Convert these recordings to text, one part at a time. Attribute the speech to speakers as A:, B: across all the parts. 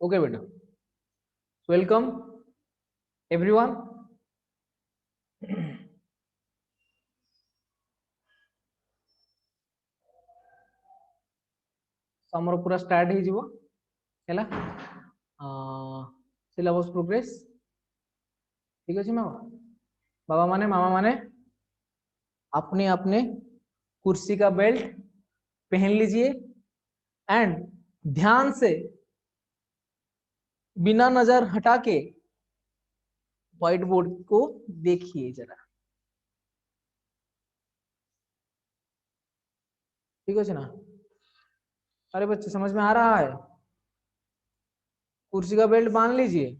A: Okay बेटा, welcome everyone. Summer पूरा start हो जीवो हैला सिलेबस प्रोग्रेस ठीक अछि मामा बाबा माने मामा माने अपने अपने कुर्सी का बेल्ट पहन लीजिए एंड ध्यान से बिना नजर हटा के व्हाइट बोर्ड को देखिए जरा। ठीक है ना? अरे बच्चे समझ में आ रहा है? कुर्सी का बेल्ट बांध लीजिए,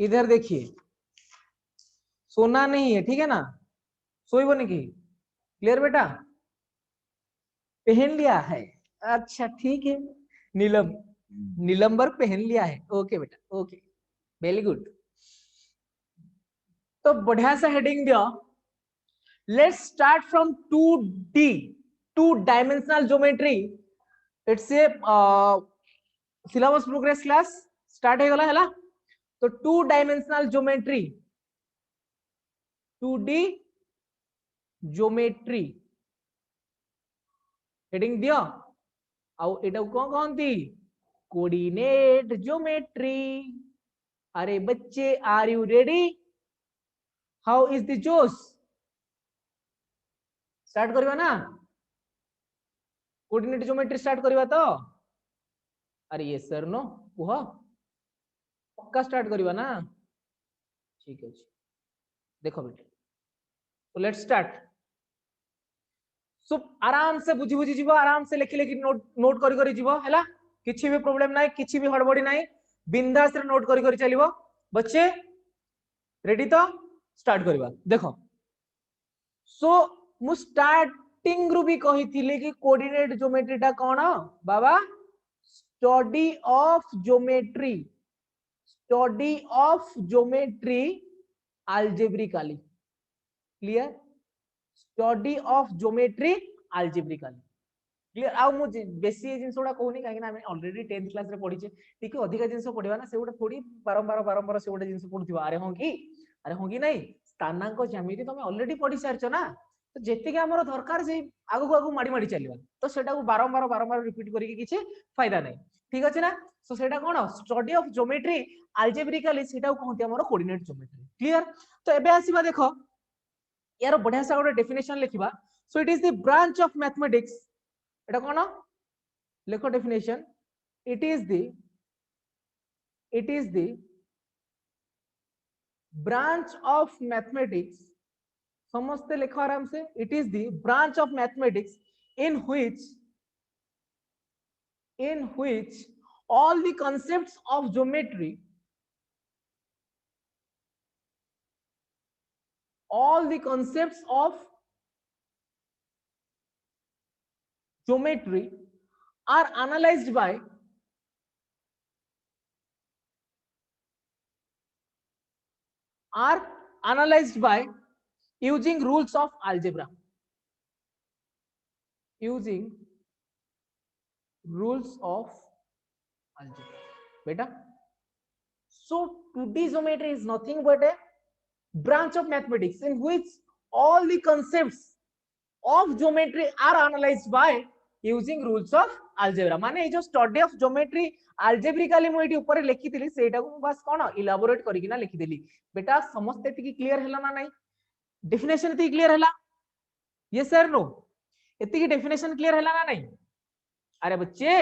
A: इधर देखिए, सोना नहीं है, ठीक है ना? सोई बने की क्लियर बेटा? पहन लिया है, अच्छा ठीक है। नीलम नीलंबर पहन लिया है, ओके बेटा ओके, वेरी गुड। तो बढ़िया सा हेडिंग दिया, let's start from 2D, 2 dimensional geometry. It's a syllabus progress class start हो गला है। तो 2 dimensional geometry, 2D geometry heading दिया आउ एटा कौन कहती कोऑर्डिनेट ज्योमेट्री। अरे बच्चे are you ready? How is the जोश? स्टार्ट करवा ना, कोऑर्डिनेट ज्योमेट्री स्टार्ट करवा तो? अरे ये सर नो कुह पक्का स्टार्ट करवा ना? ठीक है देखो बेटे, तो लेट्स स्टार्ट। सो आराम से बुझी बुझी जीवो, आराम से लिखि लिखि नोट नोट करी करी जीवो हैला, किछि भी प्रॉब्लम नाही, किछि भी हड़बड़ी नाही, बिंदास रे नोट करी करी चलिवो। बच्चे रेडी तो स्टार्ट करवा। देखो सो मु स्टार्टिंग रु भी कहिथिले कि कोऑर्डिनेट ज्योमेट्री टा कोन बाबा? Study of geometry, study of geometry algebraically, clear? Study of geometry algebraically, clear? आ मु बेसी जिंस गुडा कहूनी काहे ना हम ऑलरेडी 10th क्लास रे पढिचे, ठीक है? अधिक जिंस पढिबा ना, से गुडा थोड़ी बारंबार बारंबार से गुडा जिंस पढुथिबा। अरे हो कि, अरे हो कि नहीं? स्थानांक ज्यामिति तुम ऑलरेडी पढि सारछ ना, तो जेते के हमरो दरकार से आगु आगु माडी माडी चलिबा, तो सेटा को बारंबार बारंबार रिपीट करिके किछि फायदा नहीं। ठीक अछि ना? सो सेटा कोन स्टडी ऑफ ज्योमेट्री algebraically, सेटा को कहते हमरो कोऑर्डिनेट ज्योमेट्री, क्लियर? तो एबे आसीबा देखो यार बढ़िया सा गोटे डेफिनेशन लिखिबा। So it is the branch of mathematics, एटा कोन लेखो definition, it is the branch of mathematics, समझते लिखो आराम से, it is the branch of mathematics in which all the concepts of geometry, all the concepts of geometry are analyzed by using rules of algebra, using rules of algebra beta. So 2D geometry is nothing but a branch of mathematics in which all the concepts of geometry are analyzed by using rules of algebra। माने जो study of geometry algebraically मु eighty ऊपर लिखिथिली सेटा को बस कोन elaborate करिक ना लिखिदेली। बेटा समस्त एति क्लियर हैला ना नहीं? डेफिनेशन एति क्लियर हैला? Yes sir no? एति डेफिनेशन क्लियर हैला ना नहीं? अरे बच्चे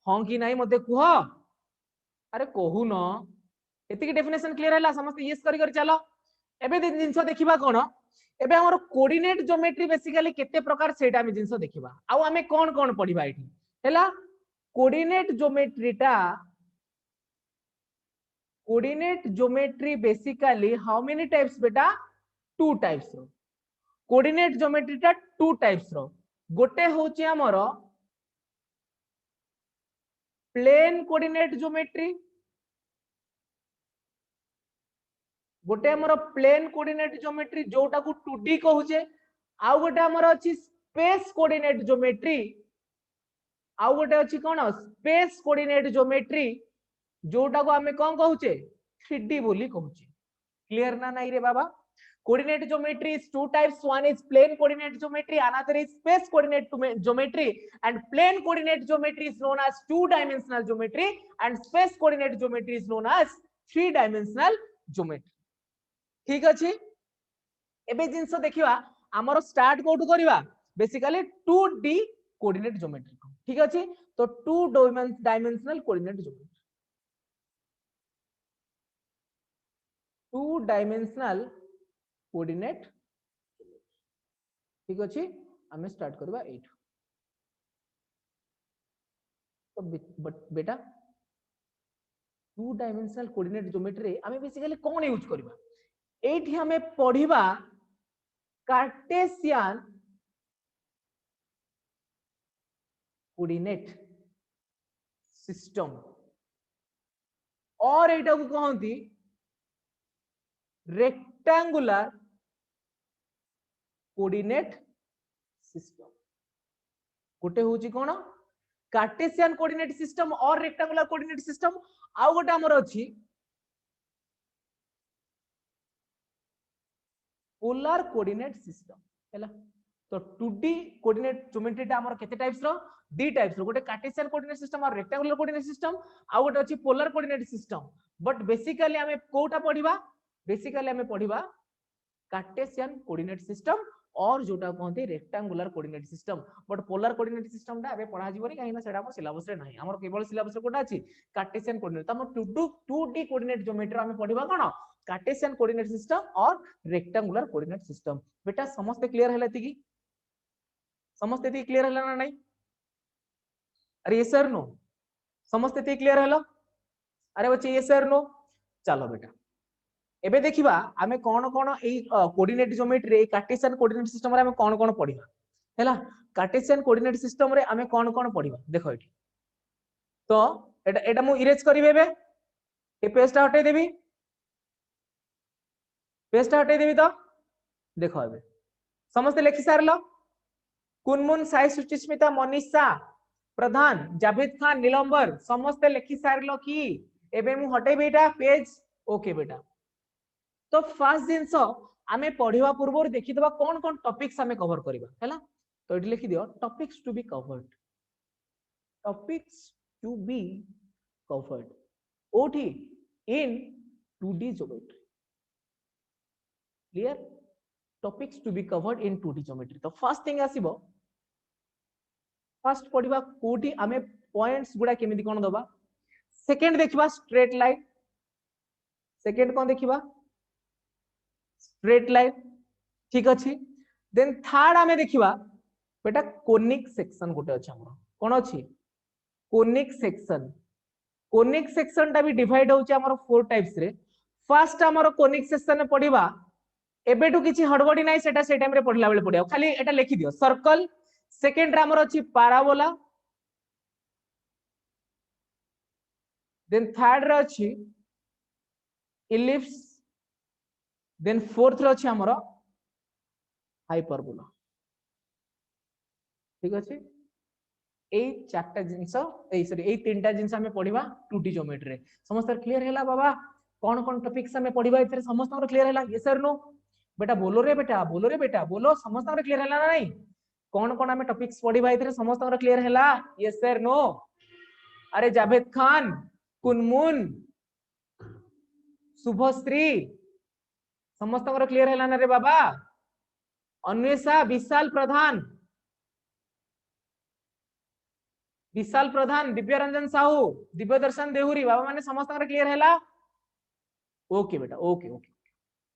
A: हां कि नहीं मते कुह, अरे कहू न, एति डेफिनेशन क्लियर हैला? समस्त यस करी करी चलो। एबे जिंस देखिबा कोन, एबे हमर कोऑर्डिनेट ज्योमेट्री बेसिकली केते प्रकार सेटा हम जिंस देखिबा। आ हमें कोन कोन पढिबा एठी हैला? Coordinate geometry basically how many types बेटा? 2 टाइप्स रो। कोऑर्डिनेट ज्योमेट्री टा 2 टाइप्स रो। गोटे होची हमर प्लेन कोऑर्डिनेट ज्योमेट्री, गोटे हमर प्लेन कोऑर्डिनेट ज्योमेट्री जोटा को 2D कहूचे, आउ गोटे हमर अछि स्पेस कोऑर्डिनेट ज्योमेट्री, आउ गोटे अछि कोन स्पेस कोऑर्डिनेट ज्योमेट्री, जोटा को आमे कौन कहूचे 3D बोली कहूचे क्लियर ना नहीं रे बाबा coordinate geometry is two types one is plane coordinate geometry another is space coordinate geometry and plane coordinate geometry is known as two dimensional geometry and space coordinate geometry is known as three dimensional geometry ठीक अछि एबे जिंस देखिवा हमर start कोठु करबा basically 2D coordinate geometry ठीक अछि तो two dimensional coordinate geometry two dimensional coordinate ठीक अछि हमें स्टार्ट करबा 8 तो बेटा टू डायमेंशनल कोऑर्डिनेट ज्योमेट्री हमें बेसिकली कोन यूज करबा एठी हमें पढ़िबा कार्टेशियन कोऑर्डिनेट सिस्टम और एटा को कहंती रेक्टेंगुलर कोऑर्डिनेट सिस्टम गोटे होची कोन कार्टेशियन कोऑर्डिनेट सिस्टम और रेक्टेंगुलर कोऑर्डिनेट सिस्टम आउ गोटे हमर अछि पोलर कोऑर्डिनेट सिस्टम हैला तो 2D कोऑर्डिनेट ज्योमेट्री टा हमर केते टाइप्स रो डी टाइप्स रो गोटे कार्टेशियन कोऑर्डिनेट सिस्टम और रेक्टेंगुलर कोऑर्डिनेट सिस्टम आउ गोटे अछि polar coordinate system but basically हमें कोटा पढिबा बेसिकली हमें पढिबा कार्टेशियन कोऑर्डिनेट सिस्टम और जोटा कहते rectangular coordinate system but polar coordinate system टा अबे पढा जीवनी काहेना सेडा हमर सिलेबस रे नाही हमर केवल सिलेबस रे कोटा अछि कार्टेशियन कोऑर्डिनेट त हम 2D कोऑर्डिनेट ज्योमेट्री हमें पढिबा कोन कार्टेशियन कोऑर्डिनेट सिस्टम और रेक्टेंगुलर कोऑर्डिनेट सिस्टम बेटा समस्त क्लियर हैला तिकी समस्त ती क्लियर हैला ना नाही अरे यस सर नो समस्त ती क्लियर हैला अरे बच्चे यस सर नो चलो बेटा एबे देखिबा हमें कोन कोन ए कोऑर्डिनेट ज्योमेट्री रे कार्टेशियन कोऑर्डिनेट सिस्टम रे हमें कोन कोन पढिबा हैला कार्टेशियन कोऑर्डिनेट सिस्टम रे हमें कोन कोन पढिबा देखो एठी तो एटा एटा मु इरेज करिवे बे ए पेजटा हटै देबी पेजटा हटै देबी तो देखो एबे समस्त लिखि सारलो कुनमुन साई सुचिस्मिता मनीषा प्रधान जावेद खान नीलंबर समस्त लिखि सारलो की एबे मु हटै बेटा पेज ओके बेटा तो फर्स्ट जिंस आमे पढ़िवा पूर्व देखि दबा कोन कोन टॉपिक्स आमे कवर करिबा हैला तो एठी लिखि दियो topics to be covered topics to be covered ओठी in 2D geometry clear topics to be covered in 2D geometry तो फर्स्ट थिंग आसीबो फर्स्ट पढ़िबा कोठी आमे पॉइंट्स गुडा केमिति कोन दबा सेकंड देखिबा स्ट्रेट लाइन सेकंड कोन देखिबा स्ट्रेट लाइन ठीक अछि देन थर्ड आमे देखिबा बेटा कोनिक सेक्शन गोटे अछि हमर कोन अछि कोनिक सेक्शन टा भी डिवाइड होउची हमर फोर टाइप्स रे फर्स्ट हमर कोनिक सेक्शन में पढ़िबा एबेटू किछि हडबडी नाही सेटा से टाइम रे पढ़ला बेले पढ़िया खाली एटा लिखि दियो सर्कल सेकंड रे हमर अछि पैराबोला देन थर्ड रे अछि इलिप्स देन फोर्थ रे अछि हमर हाइपरबोला ठीक अछि ए चारटा जिंस ए सॉरी ए तीनटा जिंस हमें पढ़िबा 2D ज्योमेट्री रे समस्त क्लियर हैला बाबा कोन कोन टॉपिक्स हमें पढ़िबा इतरे समस्त हमर क्लियर हैला यस सर नो बेटा बोलो रे बेटा बोलो समस्त हमर क्लियर हैला ना नहीं कोन कोन हमें टॉपिक्स पढ़िबा इतरे समस्त हमर क्लियर हैला यस सर नो अरे जावेद खान कुनमुन शुभश्री समस्त हमर क्लियर हैला ना रे बाबा अन्वेषा विशाल प्रधान दिव्य रंजन साहू दिव्य दर्शन देहुरी बाबा माने समस्त क्लियर हैला ओके बेटा okay okay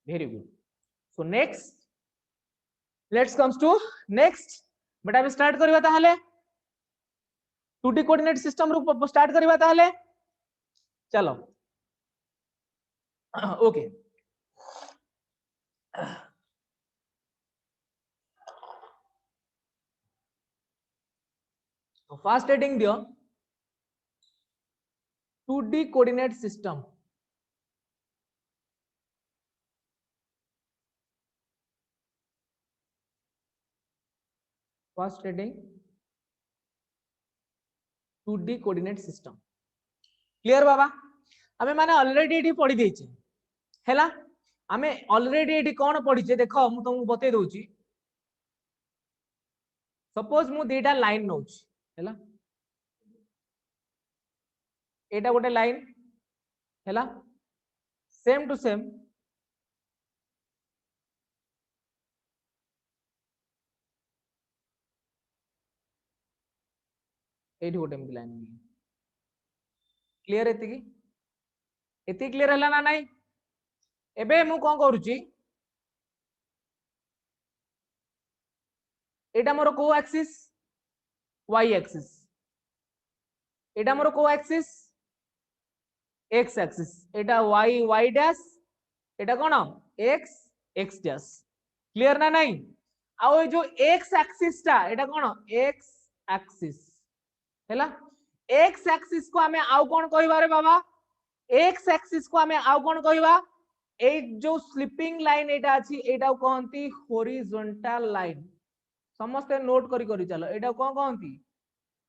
A: very good so next let's comes to next बेटा हम स्टार्ट करबा ताहले 2D कोऑर्डिनेट सिस्टम रू स्टार्ट करबा ताहले चलो ओके तो फर्स्ट हेडिंग दियो 2D coordinate system first heading 2D coordinate system clear बाबा आमे माने ऑलरेडी एठी पढी देछि हैला आमे ऑलरेडी एठी कोन पढिचे देखो मु तुमको बते दोछि सपोज मु दीटा लाइन नोच हैला एटा गोटे लाइन हैला सेम टू सेम एठी गोटे एमती लाइन क्लियर एति क्लियर हला ना नाही एबे मु कोन करूची एटा मोर को एक्सिस y एक्सिस एटा मोर को एक्सिस x एक्सिस एटा y डैश एटा कोन x x डैश क्लियर ना नाही आ ओ जो x एक्सिस टा एटा कोन x एक्सिस हैला x एक्सिस को हमें आउ कोन कहबा रे बाबा x एक्सिस को हमें आउ कोन कहबा ए जो स्लिपिंग लाइन एटा अछि एटा कहंती हॉरिजॉन्टल लाइन समस्त नोट करी चलो एटा कोन कहंती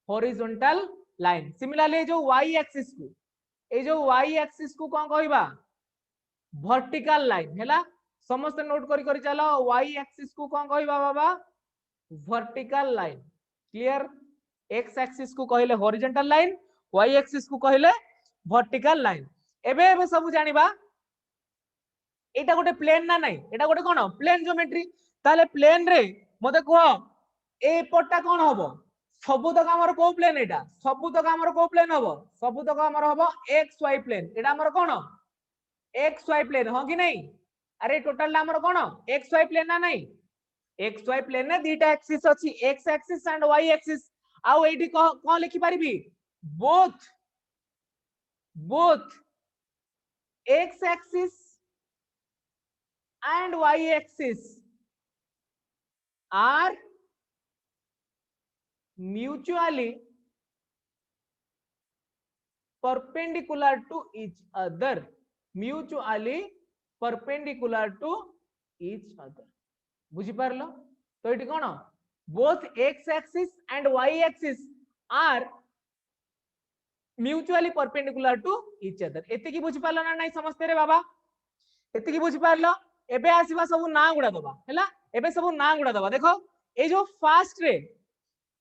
A: हॉरिजॉन्टल लाइन सिमिलरली जो y एक्सिस को ए जो y एक्सिस को कोन कहबा वर्टिकल लाइन हैला समस्त नोट करी चलो y एक्सिस को कोन कहबा बाबा vertical line clear x axis को कहले हॉरिजॉन्टल लाइन y एक्सिस को कहले वर्टिकल लाइन एबे एबे सब जानिबा एटा गोटे प्लेन ना नाही एटा गोटे कोन प्लेन ज्योमेट्री ताले प्लेन रे मते कहो ए पट्टा कोन हबो सबु तक हमर को प्लेन एटा सबु तक हमर को प्लेन हबो सबु तक हमर हबो एक्स वाई प्लेन एटा हमर कोन एक्स वाई प्लेन हो कि नहीं अरे टोटल हमर कोन एक्स वाई प्लेन ना नहीं एक्स वाई प्लेन ने दीटा एक्सिस अछि X axis and Y axis आउ एठी कोन लिखि पारिबी both x axis and y axis are mutually perpendicular to each other बुझी पारलो तो एठी कोन both x axis and y axis are mutually perpendicular to each other एते की बुझी पारलो ना नाही समझते रे बाबा एते की बुझी पारलो एबे आसीबा सब ना गुडा दबा हैला एबे सब ना गुडा दबा देखो ए जो फर्स्ट रे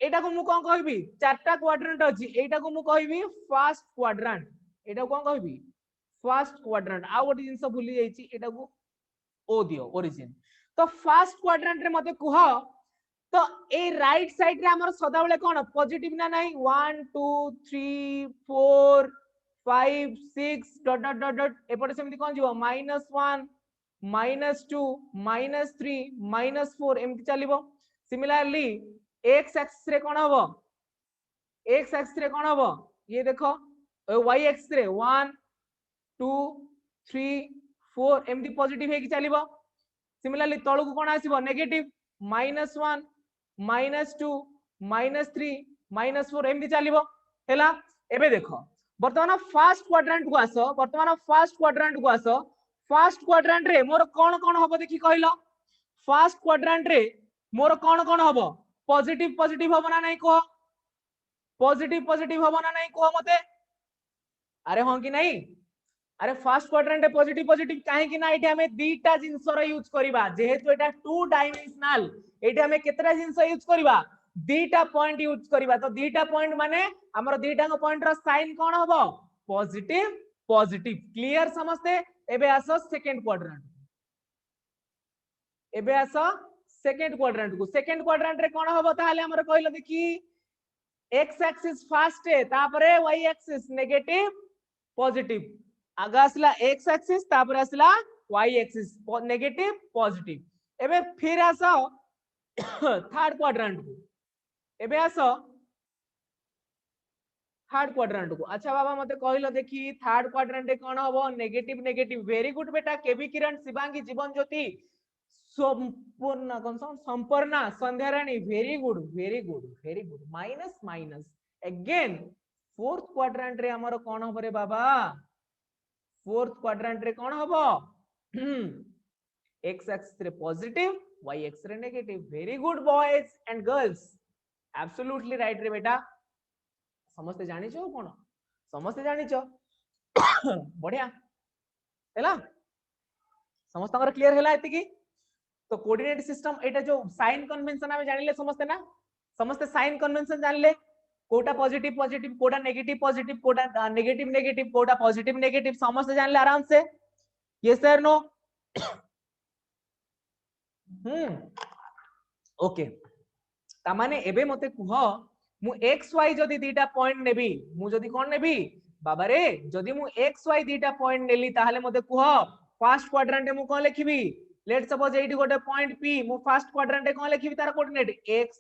A: एटा को मु कोन कहबी चारटा क्वाड्रेंट अछि एटा को मु कहबी फर्स्ट क्वाड्रेंट एटा कोन कहबी फर्स्ट क्वाड्रेंट आ गोटी जिंस भूली जाईची एटा को ओ दियो ओरिजिन तो फर्स्ट क्वाड्रेंट रे मते कुह तो ए राइट साइड रे हमर सदा बेले कोन पॉजिटिव ना नाही 1 2 3 4 5 6 डॉट डॉट डॉट डॉट एपटे सेमति कोन जीवो -1 -2 -3 -4 एमति चलिबो सिमिलरली x एक्सिस रे कोन हबो x एक्सिस रे कोन हबो ये देखो y एक्सिस रे 1 2 3 4 एमति पॉजिटिव हे कि चलिबो सिमिलरली तळु को कोन आसीबो नेगेटिव -1 -2 -3 -4 एमति चलिबो हैला एबे देखो वर्तमान फर्स्ट क्वाड्रेंट को आसो फर्स्ट क्वाड्रेंट रे मोर कोन हबो देखि कहलो फर्स्ट क्वाड्रेंट रे मोर कोन हबो पॉजिटिव हबो ना नाही को पॉजिटिव हबो ना नाही को मते अरे हो कि नहीं अरे फर्स्ट क्वाड्रेंट रे पॉजिटिव काहे कि ना एठी हमें दीटा जिंस रो यूज करबा जेहेतु एटा टू डायमेंशनल एठी हमें केतरा जिंस यूज करबा दीटा पॉइंट यूज करबा तो दीटा पॉइंट माने हमर दीटा को पॉइंट रो साइन कोन हबो पॉजिटिव क्लियर समझते एबे आसो सेकंड क्वाड्रेंट को सेकंड क्वाड्रेंट रे कोन हबो ताले हमर कहलो देखि x एक्सिस फर्स्ट है तापरे y एक्सिस नेगेटिव पॉजिटिव आगा असला x एक्सिस तापरे असला y एक्सिस नेगेटिव पॉजिटिव एबे फिर आसो थर्ड क्वाड्रेंट को एबे आसो थर्ड क्वाड्रेंट को अच्छा बाबा मते कहलो देखि थर्ड क्वाड्रेंट रे कोन हबो नेगेटिव वेरी गुड बेटा केबी किरण Shivangi Jeevan Jyoti Sampurna Sandhyarani very good minus again fourth quadrant रे हमर कोन हबो रे बाबा फोर्थ क्वाड्रेंट रे कोन हबो x एक्सिस रे पॉजिटिव y एक्सिस रे negative very good boys and girls absolutely right रे बेटा समस्त जानि छो कोन समस्त जानि छो बढ़िया हैला समस्त क्लियर हैला एति की तो कोऑर्डिनेट सिस्टम एटा जो साइन कन्वेंशन हमें जानिले समस्त ना समस्त साइन कन्वेंशन जानले कोटा पॉजिटिव पॉजिटिव कोटा नेगेटिव पॉजिटिव कोटा नेगेटिव नेगेटिव कोटा पॉजिटिव नेगेटिव समस्त जानले आराम से यस सर नो ओके ता माने एबे मते कुह मु एक्स वाई जदी दीटा पॉइंट नेबी मु जदी कोन नेबी बाबा रे जदी मु एक्स वाई दीटा पॉइंट नेली ताहले मते कुह फर्स्ट क्वाड्रेंट मु कोन लिखिबी लेट सपोज एठी गोटे पॉइंट पी मु फर्स्ट क्वाड्रेंट कोन लिखिबी तार coordinate x,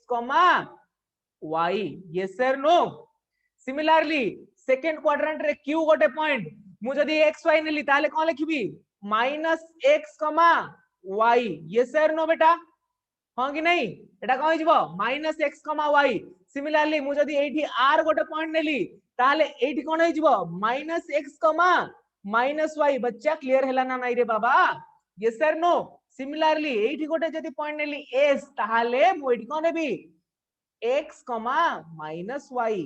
A: y yes sir no similarly second quadrant रे q गोटे पॉइंट मु जदी x y नेली ताहले कोन लिखिबी -x, y yes sir no बेटा हां कि नहीं एटा कौन हिजबो -x, y सिमिलरली मु जदी एठी r गोटे पॉइंट नेली ताले एठी कोन हिजबो -x, -y बच्चा क्लियर हैला ना नहीं रे बाबा यस सर नो सिमिलरली एठी गोटे जदी पॉइंट नेली s ताले मु एठी कोन नेबी x, -y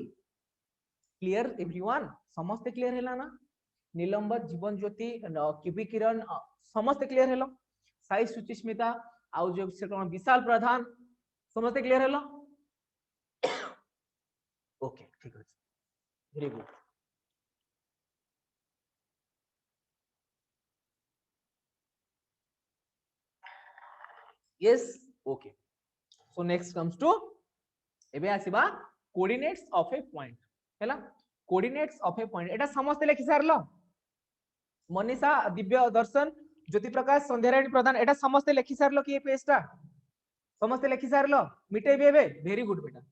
A: क्लियर एवरीवन समस्त क्लियर हैला ना नीलंबर जीवन ज्योति किबी किरण समस्त क्लियर हैलो साई सुचिस्मिता आउ जो से कोन विशाल प्रधान समस्त क्लियर हैलो ओके ठीक अछि very good yes okay so next comes to एबे आसीबा कोऑर्डिनेट्स ऑफ ए पॉइंट हैला कोऑर्डिनेट्स ऑफ ए पॉइंट एटा समस्त लेखि सारलो मनीषा दिव्य दर्शन ज्योति प्रकाश संध्यारायण प्रधान एटा समस्त लेखि सारलो कि ए पेजटा समस्त लेखि सारलो मिटे बेबे वेरी गुड बेटा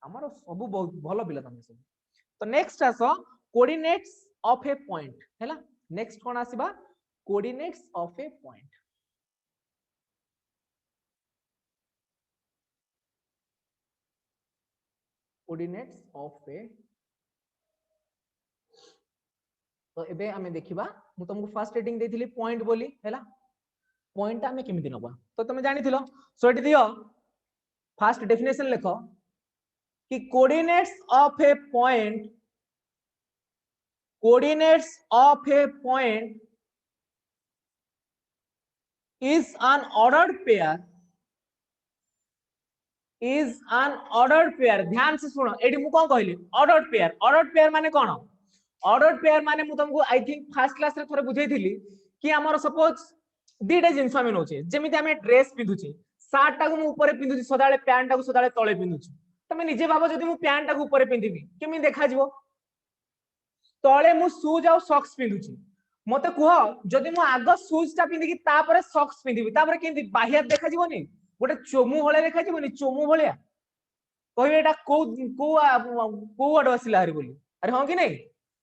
A: हमर सब बहुत भलो बिला तमे सब तो नेक्स्ट आसो कोऑर्डिनेट्स ऑफ ए पॉइंट हैला नेक्स्ट कोन आसीबा coordinates of a point coordinates of a तो एबे हमें देखिबा मु तुमको फर्स्ट रेटिंग देथिली पॉइंट बोली हैला पॉइंट हमें केमिति नबा तो तुम जानिथिलो सो एटी दियो फर्स्ट डेफिनेशन लेखो कि coordinates of a point is an ordered pair ध्यान से सुनो एडी मु कोन कहली ऑर्डर्ड पेयर माने कोन ऑर्डर्ड पेयर माने मु तुमको आई थिंक फर्स्ट क्लास रे थोरे बुझेइथिली कि हमर सपोज दीटा जिंस हम नोचे जेमिति हम ड्रेस पिंदुची शर्ट टाको मु ऊपर पिंदुची सदाळे पैंट टाको सदाळे तळे पिंदुची तमे निजे भाबो जदी मु पैंट टाको ऊपर पिंदिबी केमि देखा जिवो तळे मु शूज आ सॉक्स पिंदुची मते कुह जदी मु आगो शूज टा पिंदी कि तापरे सॉक्स पिंदिबी तापरे केंदी बाह्य देखा जिवोनी गोटे चोमू भले देखा जिवोनी चोमू भलिया कहबे एटा को वर्ड आसिला हरि बोली अरे हां कि नहीं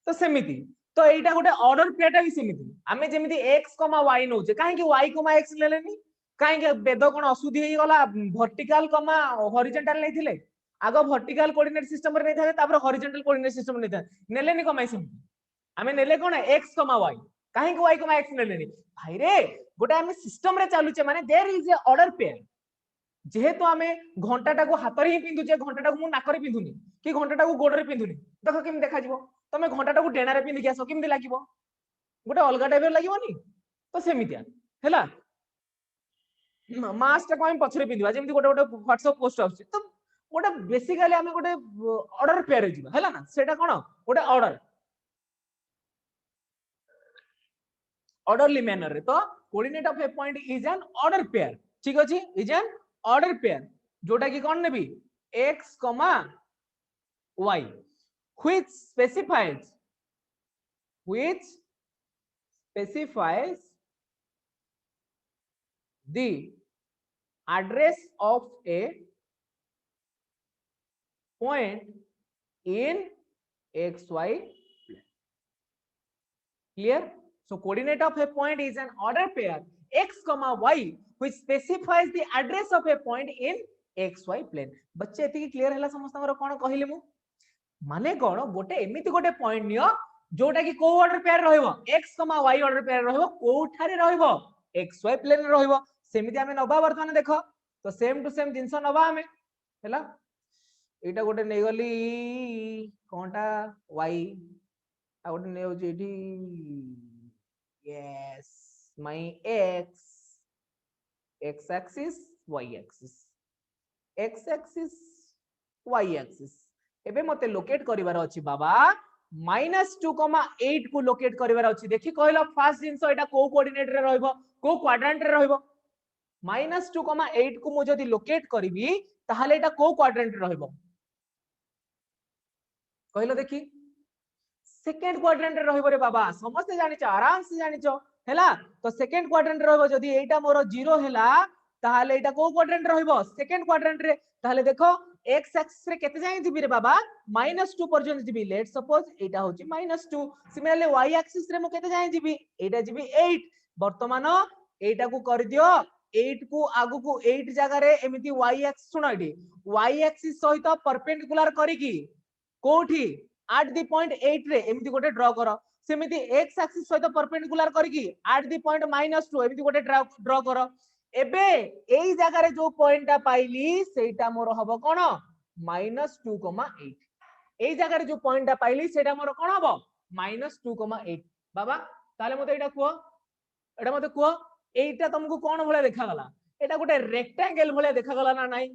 A: तो सेमिति तो एटा गोटे ऑर्डर पेटा भी सेमिति आमे जेमिति x, y नोचे काहे कि y, x लेलेनी काहे कि वेद कोन अशुद्धि हेई गला वर्टिकल, हॉरिजॉन्टल नै थिले आगो वर्टिकल कोऑर्डिनेट सिस्टम रे नै थाले तापर हॉरिजॉन्टल कोऑर्डिनेट सिस्टम नै थाले नेलेनी कमाई सेमिति आमे नेले कोन x, y काहे कि y, x नेलेनी भाई रे गोटे आमे सिस्टम रे चालुचे माने there is a order pair जेहेतु आमे घंटाटा को हाथ रे ही पिंदुचे घंटाटा को मु नाक रे पिंदुनी कि घंटाटा को गोड़ रे पिंदुनी देखो केम देखा जिवो तमे घंटाटा को डेना रे पिंदी के आसो केमति लागिवो गोटे अलगा टाइप रे लागिवोनी तो सेमितिया हैला मास्क टा को हम पछरे पिंदिबा जेमति गोटे गोटे व्हाट्सएप पोस्ट आउछ तो गोटे बेसिकली आमे गोटे ऑर्डर पेयर रे जिबा हैला ना सेटा कोन गोटे ऑर्डरली मैनर रे तो coordinate of a point is an order pair ठीक अछि इज एन ऑर्डर पेयर जोटा की कौन नेबी x, y which specifies the address of a point in xy plane clear so coordinate of a point is an order pair x, y which specifies the address of a point in xy plane बच्चे एति clear हैला समस्तଙ୍କର कोन कहिले मु माने कोन गोटे एमिति गोटे point neo जोटा की को ऑर्डर पेयर रहइबो x, y ऑर्डर पेयर रहइबो कोठारे रहइबो xy प्लेन रे रहइबो सेमिति हमें नबा वर्तमान देखो तो सेम टू सेम जिंस नबा हमें हैला एटा गोटे नै गली कोनटा y आ गोटे ने होची एठी yes my x axis y axis x axis y axis एबे मते लोकेट करिवार अछि बाबा -2,8 को लोकेट करिवार अछि देखि कहलो फर्स्ट जिंस एटा को कोऑर्डिनेट रे रहइबो को क्वाड्रेंट रे रहइबो -2,8 को मु जदी लोकेट करबी ताहाले एटा को क्वाड्रेंट रे रहइबो कहलो देखि सेकेंड क्वाड्रेंट रे रहइबो रे बाबा समस्त जानिछ आराम से जानिछ हैला तो सेकेंड क्वाड्रेंट रे रहइबो जदी एटा मोर 0 हैला ताहाले एटा को क्वाड्रेंट रे रहइबो सेकेंड क्वाड्रेंट रे ताहाले देखो x एक्सिस रे केते जाय जिबी रे बाबा -2 पर्यंत जिबी लेट्स सपोज एटा होची -2 सिमिलरली y एक्सिस रे मु केते जाय जिबी एटा जिबी 8 वर्तमान एटा को कर दियो 8 को आगु को 8 जगह रे एमिति y एक्सिस सुनो एटी y एक्सिस सहित परपेंडिकुलर करिकी कोठी at the point 8 रे एमिति गोटे ड्रा करो सेमिति x एक्सिस सहित परपेंडिकुलर करिकी at the point -2 एमिति गोटे ड्रा करो एबे एई जगह रे जो पॉइंटटा पाइली सेटा मोर हबो कोन -2,8 एई जगह रे जो पॉइंटटा पाइली सेटा मोर कोन हबो -2,8 बाबा ताले मते एटा कुओ एटा तुमको कोन भले देखा गला एटा गोटे रेक्टेंगल भले देखा गला ना नाही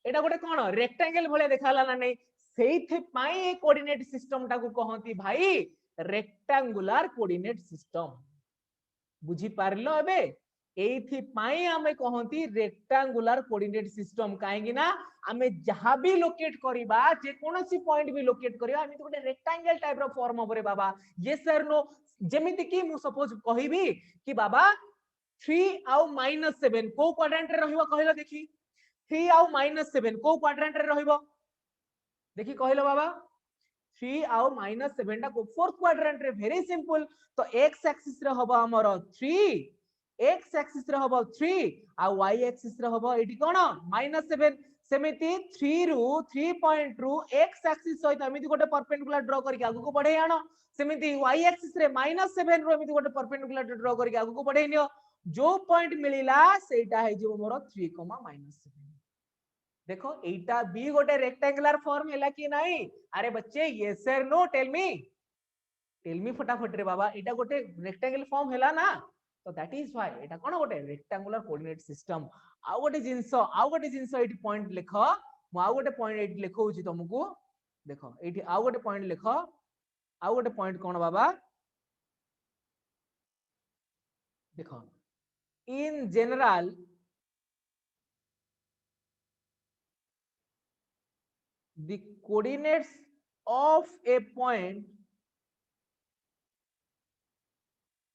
A: एटा गोटे कोन रेक्टेंगल भले देखा गला ना नाही सेइथे पाई ए कोऑर्डिनेट सिस्टम टा को कहंती भाई रेक्टेंगुलर कोऑर्डिनेट सिस्टम बुझी पारलो एबे एथि पाई हमें कहंती रेक्टेंगुलर कोऑर्डिनेट सिस्टम काहेकि ना हमें जहां भी लोकेट करिबा जे कोनोसी पॉइंट भी लोकेट करिया हमें तो गोटे रेक्टेंगल टाइप रो फॉर्म ओबरे बाबा यस सर नो जेमिति कि मु सपोज कहिबी कि बाबा 3 आउ -7 को क्वाड्रेंट रे रहिबो कहलो देखि 3 आउ -7 को क्वाड्रेंट रे रहिबो देखि कहलो बाबा 3 आउ -7 टा को फोर्थ क्वाड्रेंट रे वेरी सिंपल तो x एक्सिस रे हबो हमर 3 x एक्सिस रे हबो 3 आ y एक्सिस रे हबो एठी कोन -7 सेमिति 3 रु 3 पॉइंट रु x एक्सिस सहित एमिति गोटे परपेंडिकुलर ड्रा करके आगु को बढ़ै आनो सेमिति y एक्सिस रे -7 रु एमिति गोटे परपेंडिकुलर ड्रा करके आगु को बढ़ै नियो जो पॉइंट मिलिला सेटा है जो मोर 3, -7 देखो एटा भी गोटे रेक्टेंगुलर फॉर्म हैला कि नहीं अरे बच्चे yes sir no tell me फटाफट रे बाबा एटा गोटे रेक्टेंगुलर फॉर्म हैला ना तो दैट इज व्हाई एटा कोन गोटे रेक्टेंगुलर कोऑर्डिनेट सिस्टम आ गोटे जिंस एटी पॉइंट लिखो मु आ गोटे पॉइंट एटी लिखौची तुमको देखो एटी आ गोटे पॉइंट लिखो आ गोटे पॉइंट कोन बाबा देखो in general the coordinates of a point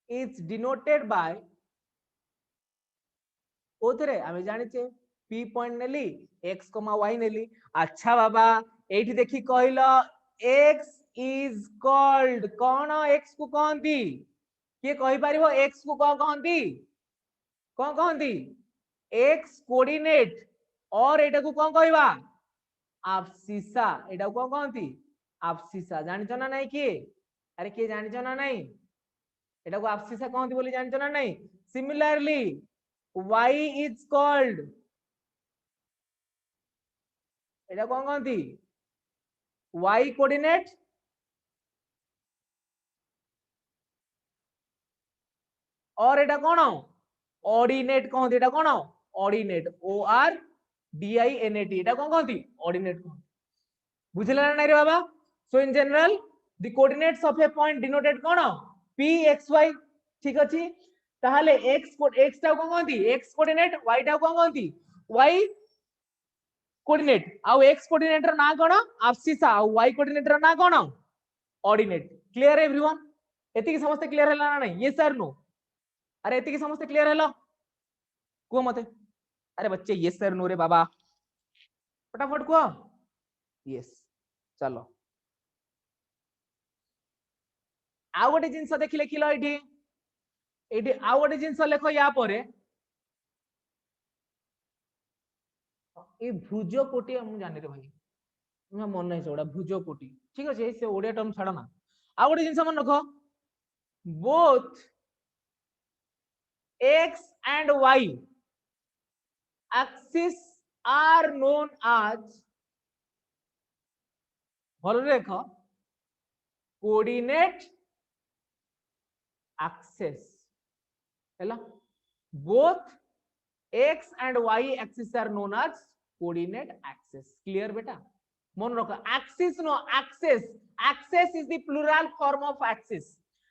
A: is denoted by ओथरे आमे जानिचे p पॉइंट नेली x, y नेली अच्छा बाबा एठी देखि कहलो x is called cone x को कहंती के कहि परिबो x को कोन कहंती x कोऑर्डिनेट और एटा को कोन कहबा आबसिसा एटा को कहंती आबसिसा जानिचो ना नहीं कि अरे के जानिचो ना नहीं एटा को आबसिसा कहंती बोली जानिचो ना नहीं सिमिलरली y is called एटा कोन कहंती y कोऑर्डिनेट और एटा कोन ordinate कहंती Etah cone ordinate o r d i n a t Etah cone कहंती ordinate बुझिला ना नहीं रे बाबा so in general the coordinates of a point denoted कोन p x y ठीक अछि ताहाले x टा कोन कहंती x कोऑर्डिनेट y टा कोन कहंती y कोऑर्डिनेट आ x कोऑर्डिनेट रो ना कोन आबसिसा आ y कोऑर्डिनेट रो ना कोन ऑर्डिनेट क्लियर एवरीवन एति की समस्त क्लियर हैला ना नहीं यस सर नो अरे एति की समस्त क्लियर हैला को मते अरे बच्चे यस सर नो रे बाबा फटाफट को यस चलो आ गोटे जिंस देखि लेखिलो एठी आ गोटे जिंस लेखो या परे ए भुज कोटी हम जानि रे भाई मैं मन नहीं सोडा भुज कोटी ठीक अछि से ओडिया टर्म छाडो ना आ गोटे जिंस मन रखो both x and y axis are known as भलो देखो कोऑर्डिनेट एक्सेस हैला both x and y axis are known as coordinate axis. Clear beta? मन रखो axis no axis. Axis is the plural form of axis.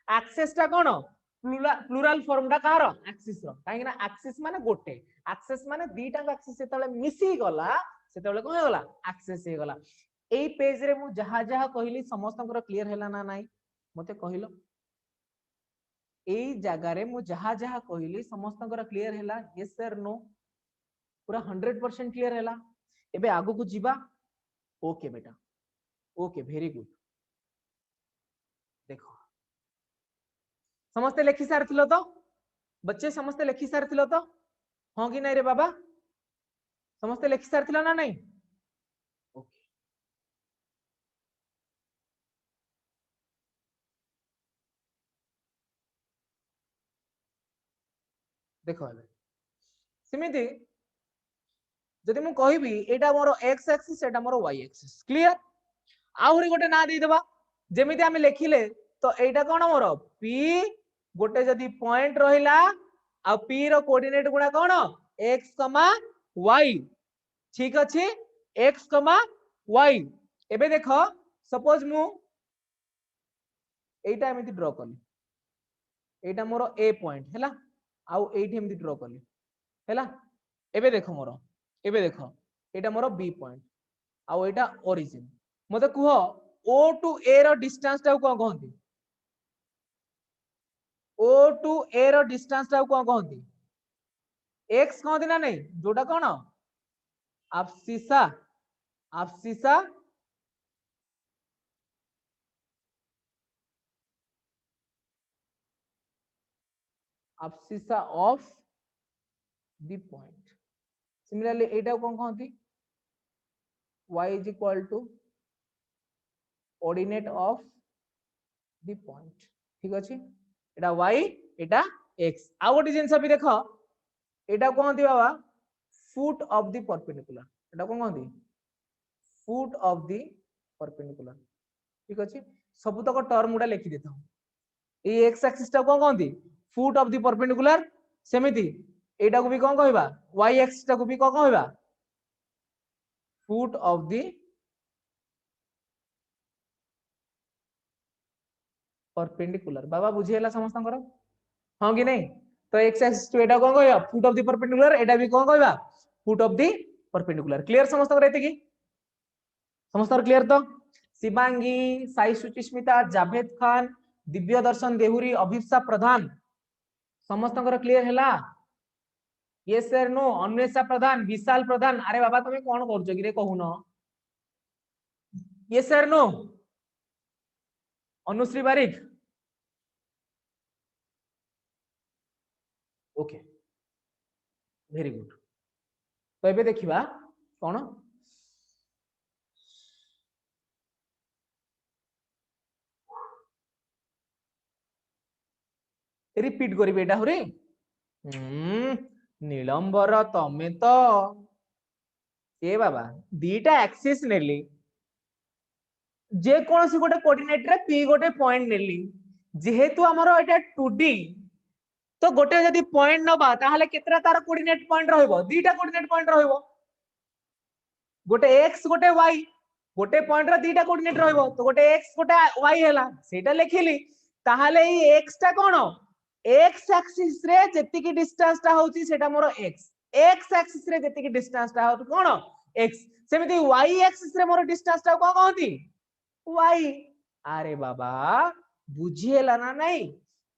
A: Axis टा कौन plural form टा कहार axis रो काहे ना axis माने गोटे axis माने दीटा axis सेतले मिसी गला सेतले कोन गला axis हे गला एई पेज रे मु जहा जहा कहली समस्त क्लियर हैला ना नाही मते कहिलो एई जगह रे मु जहा जहा कहली समस्त क्लियर हैला यस सर नो पूरा 100% क्लियर हैला एबे आगु को जीवा ओके बेटा ओके वेरी गुड देखो समस्त लिखि सार थिलो तो बच्चे समस्त लिखि सार थिलो तो हां कि नहीं रे बाबा समस्त लिखि सार थिलो ना नहीं ओके देखो एबे सिमिति जदि मु कहबी एटा मोर x एक्सिस एटा मोर y एक्सिस क्लियर आहुरी गोटे ना दे देबा जेमिति हम लिखिले तो एटा कोन मोर p गोटे जदि पॉइंट रहिला आ p रो कोऑर्डिनेट गुणा कोन x, y ठीक अछि x, y एबे देखो सपोज मु एटा एमिति ड्रा करली एटा मोर a पॉइंट हैला आउ एठी एमिति ड्रा करली हैला एबे देखो मोर एबे देखो एटा मोर b पॉइंट आउ एटा ओरिजिन मते कुहो o टू a रो डिस्टेंस टा कोन कहंती o टू a रो डिस्टेंस टा कोन कहंती x कहंती ना नहीं जोटा कोन abscissa abscissa abscissa of the point similarly एटा कोन कहंती y is equal to coordinate of the point ठीक अछि एटा y एटा x आ गोटे जिंस भी देखो एटा कहंती बाबा foot of the perpendicular Etah cone कहंती foot of the perpendicular ठीक अछि सब तक टर्म उडा लिखि देता ए x एक्सिस टा कोन कहंती foot of the perpendicular सेमिति एटा को भी कोन कहबा y एक्सिस टा को भी कोन कहबा foot of the perpendicular बाबा बुझिएला समस्तंकर हां कि नहीं तो x एक्सिस टू एटा कोन कहबा foot of the perpendicular एटा भी कोन कहबा foot of the perpendicular clear समस्तंकर एते की समस्तंकर क्लियर तो शिवांगी साई सुचिस्मिता जावेद खान दिव्य दर्शन देहुरी अभिप्सा प्रधान समस्तंकर क्लियर हैला यस सर नो अन्वेषा प्रधान विशाल प्रधान अरे बाबा तुम कौन करछो कि रे कहूनो यस सर नो अनुश्री बारिक ओके वेरी गुड तो एबे देखिबा कोन रिपीट करी बेटा हरे नीलंबर तमे तो ए बाबा दीटा एक्सिस नेली जे कोनसी गोटे कोऑर्डिनेट रे p गोटे पॉइंट नेली जेहेतु हमरो एटा 2D तो गोटे जदी पॉइंट नबा ताहाले केतरा तार कोऑर्डिनेट पॉइंट रहइबो दीटा कोऑर्डिनेट पॉइंट रहइबो गोटे x गोटे y गोटे पॉइंट रे दीटा कोऑर्डिनेट रहइबो तो गोटे x गोटे y हैला सेटा लिखिली ताहाले ई x टा कोन x एक्सिस रे जेतिकी डिस्टेंस टा होची सेटा मोर x x एक्सिस रे जेतिकी डिस्टेंस टा होत कोन x सेमिति y एक्सिस रे मोर डिस्टेंस टा कोन कहंती y अरे बाबा बुझिएला ना नहीं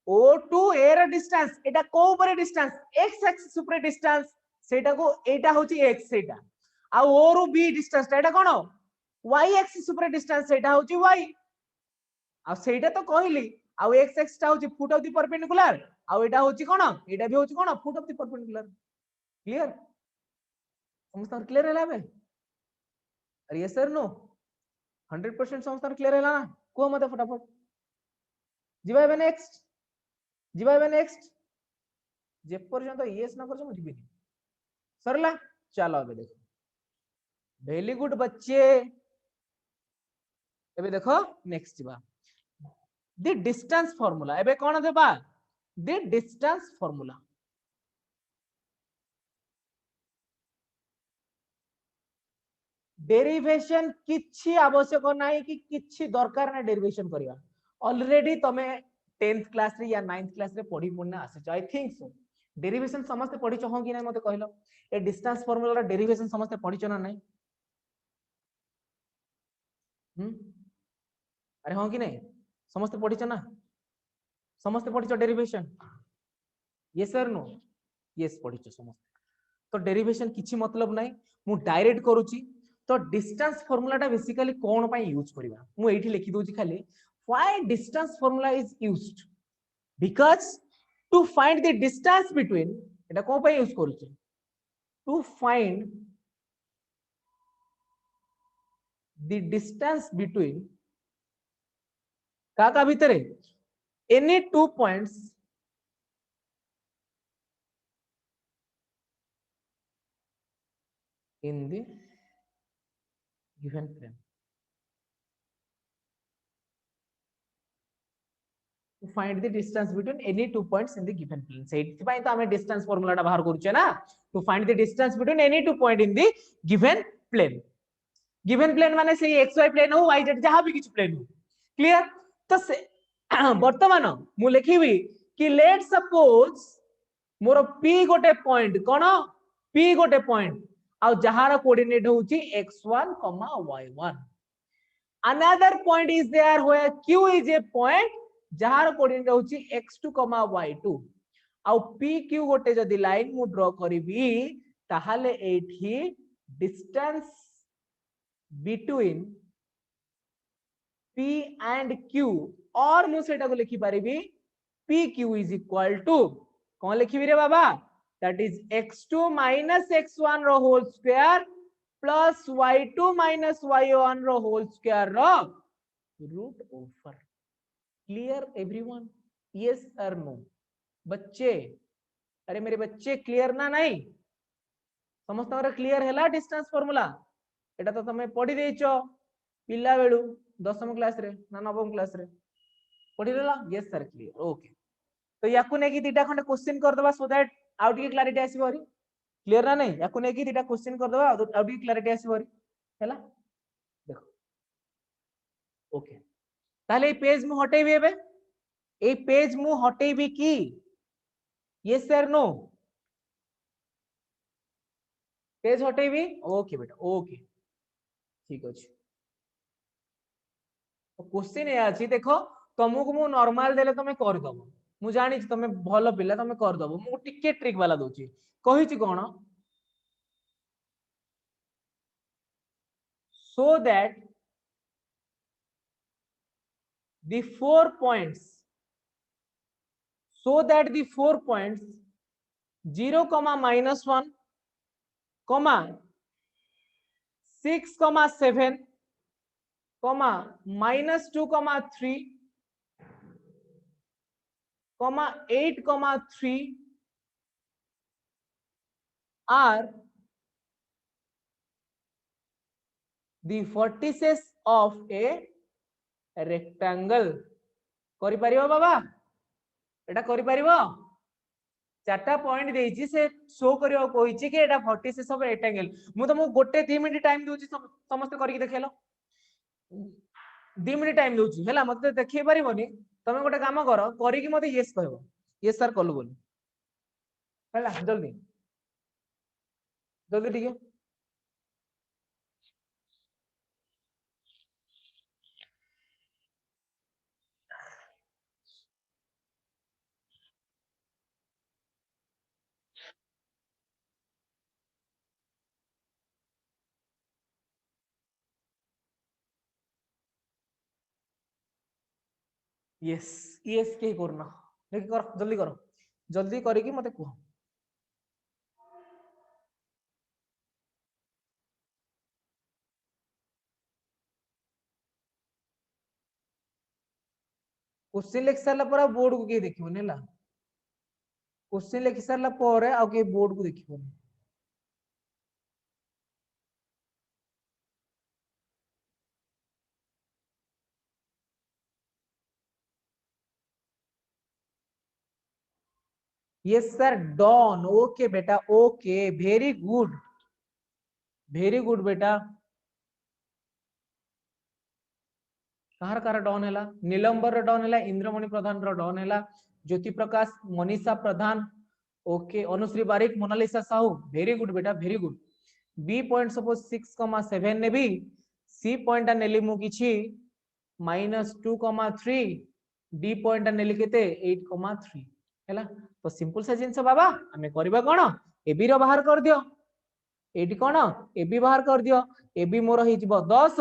A: o टू a रे डिस्टेंस एटा को ऊपर डिस्टेंस x एक्सिस ऊपर डिस्टेंस सेटा को एटा होची x सेटा आ o रो b डिस्टेंस एटा कोन y एक्सिस ऊपर डिस्टेंस सेटा होची y आ सेटा तो कहली आ x एक्सिस टा होची फुट ऑफ द परपेंडिकुलर आ एटा होची कोन एटा भी होची कोन foot of the perpendicular clear समस्त क्लियर हैला बे अरे यस सर नो 100% समस्त क्लियर हैला ना को मते फटाफट जीवा एबे नेक्स्ट जे पर्यंत यस ना करछ म जीबी सरला चलो एबे देखो वेरी गुड बच्चे एबे देखो नेक्स्ट जीवा द डिस्टेंस फार्मूला एबे कोन देबा द डिस्टेंस फार्मूला डेरिवेशन किछि आवश्यक नाही कि किछि दरकार ना डेरिवेशन करिया ऑलरेडी तमे 10th क्लास रे या 9th क्लास रे पढ़ी पुना आसे आई थिंक सो डेरिवेशन समस्त पढ़ी छ हो कि नाही मते कहलो ए डिस्टेंस फार्मूला रा डेरिवेशन समस्त पढ़ी छ ना नाही अरे हो कि नहीं समस्त पढ़ी छ ना समस्त पढ़ी छ derivation yes sir no yes पढ़ी छ समस्त तो डेरिवेशन किछि मतलब नाही मु डायरेक्ट करूची तो डिस्टेंस फार्मूला टा बेसिकली कोन पई यूज करबा मु एठी लिखि दोची खाली why distance formula is used because to find the distance between एटा को पई यूज करूची to find the distance between का भीतरे any two points in the given plane to find the distance between any two points in the given plane सेठी पई तो हमें distance formula टा बाहर करूचे ना to find the distance between any two point in the given plane माने से xy plane हो yz जहां भी किछ प्लेन हो क्लियर तो से वर्तमान मु लिखिबी कि लेट सपोज मोर p गोटे पॉइंट कोन p गोटे पॉइंट आ जहार कोऑर्डिनेट होची x1, y1 another point is there where q is a point जहार कोऑर्डिनेट होची x2, y2 आ pq गोटे जदी लाइन मु ड्रा करबी ताहाले एठी distance between p and q और मु सेटा को लिखि परिबी pq is equal to कोन लिखिबी रे बाबा that is x2 minus x1 रो whole square plus y2 minus y1 रो होल स्क्वायर रो root over clear everyone yes और नो बच्चे अरे मेरे बच्चे क्लियर ना नहीं समस्त क्लियर हैला डिस्टेंस फार्मूला एटा तो तमे पढ़ी देइचो पिला बेलू 10th क्लास रे ना 9th क्लास रे पढ़ी देला यस सर क्लियर ओके तो याकू ने की दीटा खंडे क्वेश्चन कर दबा सो दैट आउट की क्लैरिटी आसी भरी क्लियर ना नहीं याकू ने की दीटा क्वेश्चन कर दबा आउट की क्लैरिटी आसी भरी हैला देखो ओके ताले ए पेज मु हटेबी एबे ए पेज मु हटेबी की यस सर नो पेज हटेबी ओके बेटा ओके ठीक अछि तो क्वेश्चन ए अछि देखो तुमको मु नॉर्मल देले तमे कर दबो मु जानि छी तमे भलो पिला तमे कर दबो मु टिके ट्रिक वाला दोची कहि छी कोन so that the 4 points 0 comma minus 1 comma 6 comma 7 comma minus 2 comma 3 comma 8 comma 3 are the vertices of a rectangle करि परिबो बाबा एटा करि परिबो चारटा पॉइंट देइची से शो करियो कोइची कि एटा वर्टिसेस ऑफ रेक्टेंगल मु तो मु गोटे 3 मिनिट टाइम दोची समस्त करिक देखेलो 2 मिनिट टाइम दोची हैला मते देखै परिबोनी तमे गोटे काम करो करिक मते यस कहबो यस सर कलु बोली हैला जल्दी जल्दी ठीक है यस यस के करना लेकिन कर जल्दी करिकी मते कह क्वेश्चन लिख सारला पर बोर्ड को के देखिबोनी हैला क्वेश्चन लिख सारला पर आ के बोर्ड को देखिबोनी यस सर डॉन ओके बेटा ओके वेरी गुड बेटा कहार कहार डॉन हैला नीलंबर डॉन हैला इंद्रमणि प्रधान रो डॉन हैला Jyoti Prakash Manisha Pradhan okay Anushree Barik Monalisa Sahu very good बेटा very good B point suppose 6,7 ने भी सी पॉइंट नेली मु किछि -2,3 डी पॉइंट नेली केते 8,3 हैला तो सिंपल से जिंस बाबा हमें करबा कोन एबी रो बाहर कर दियो एडी कोन एबी बाहर कर दियो एबी मोर हे जिवो 10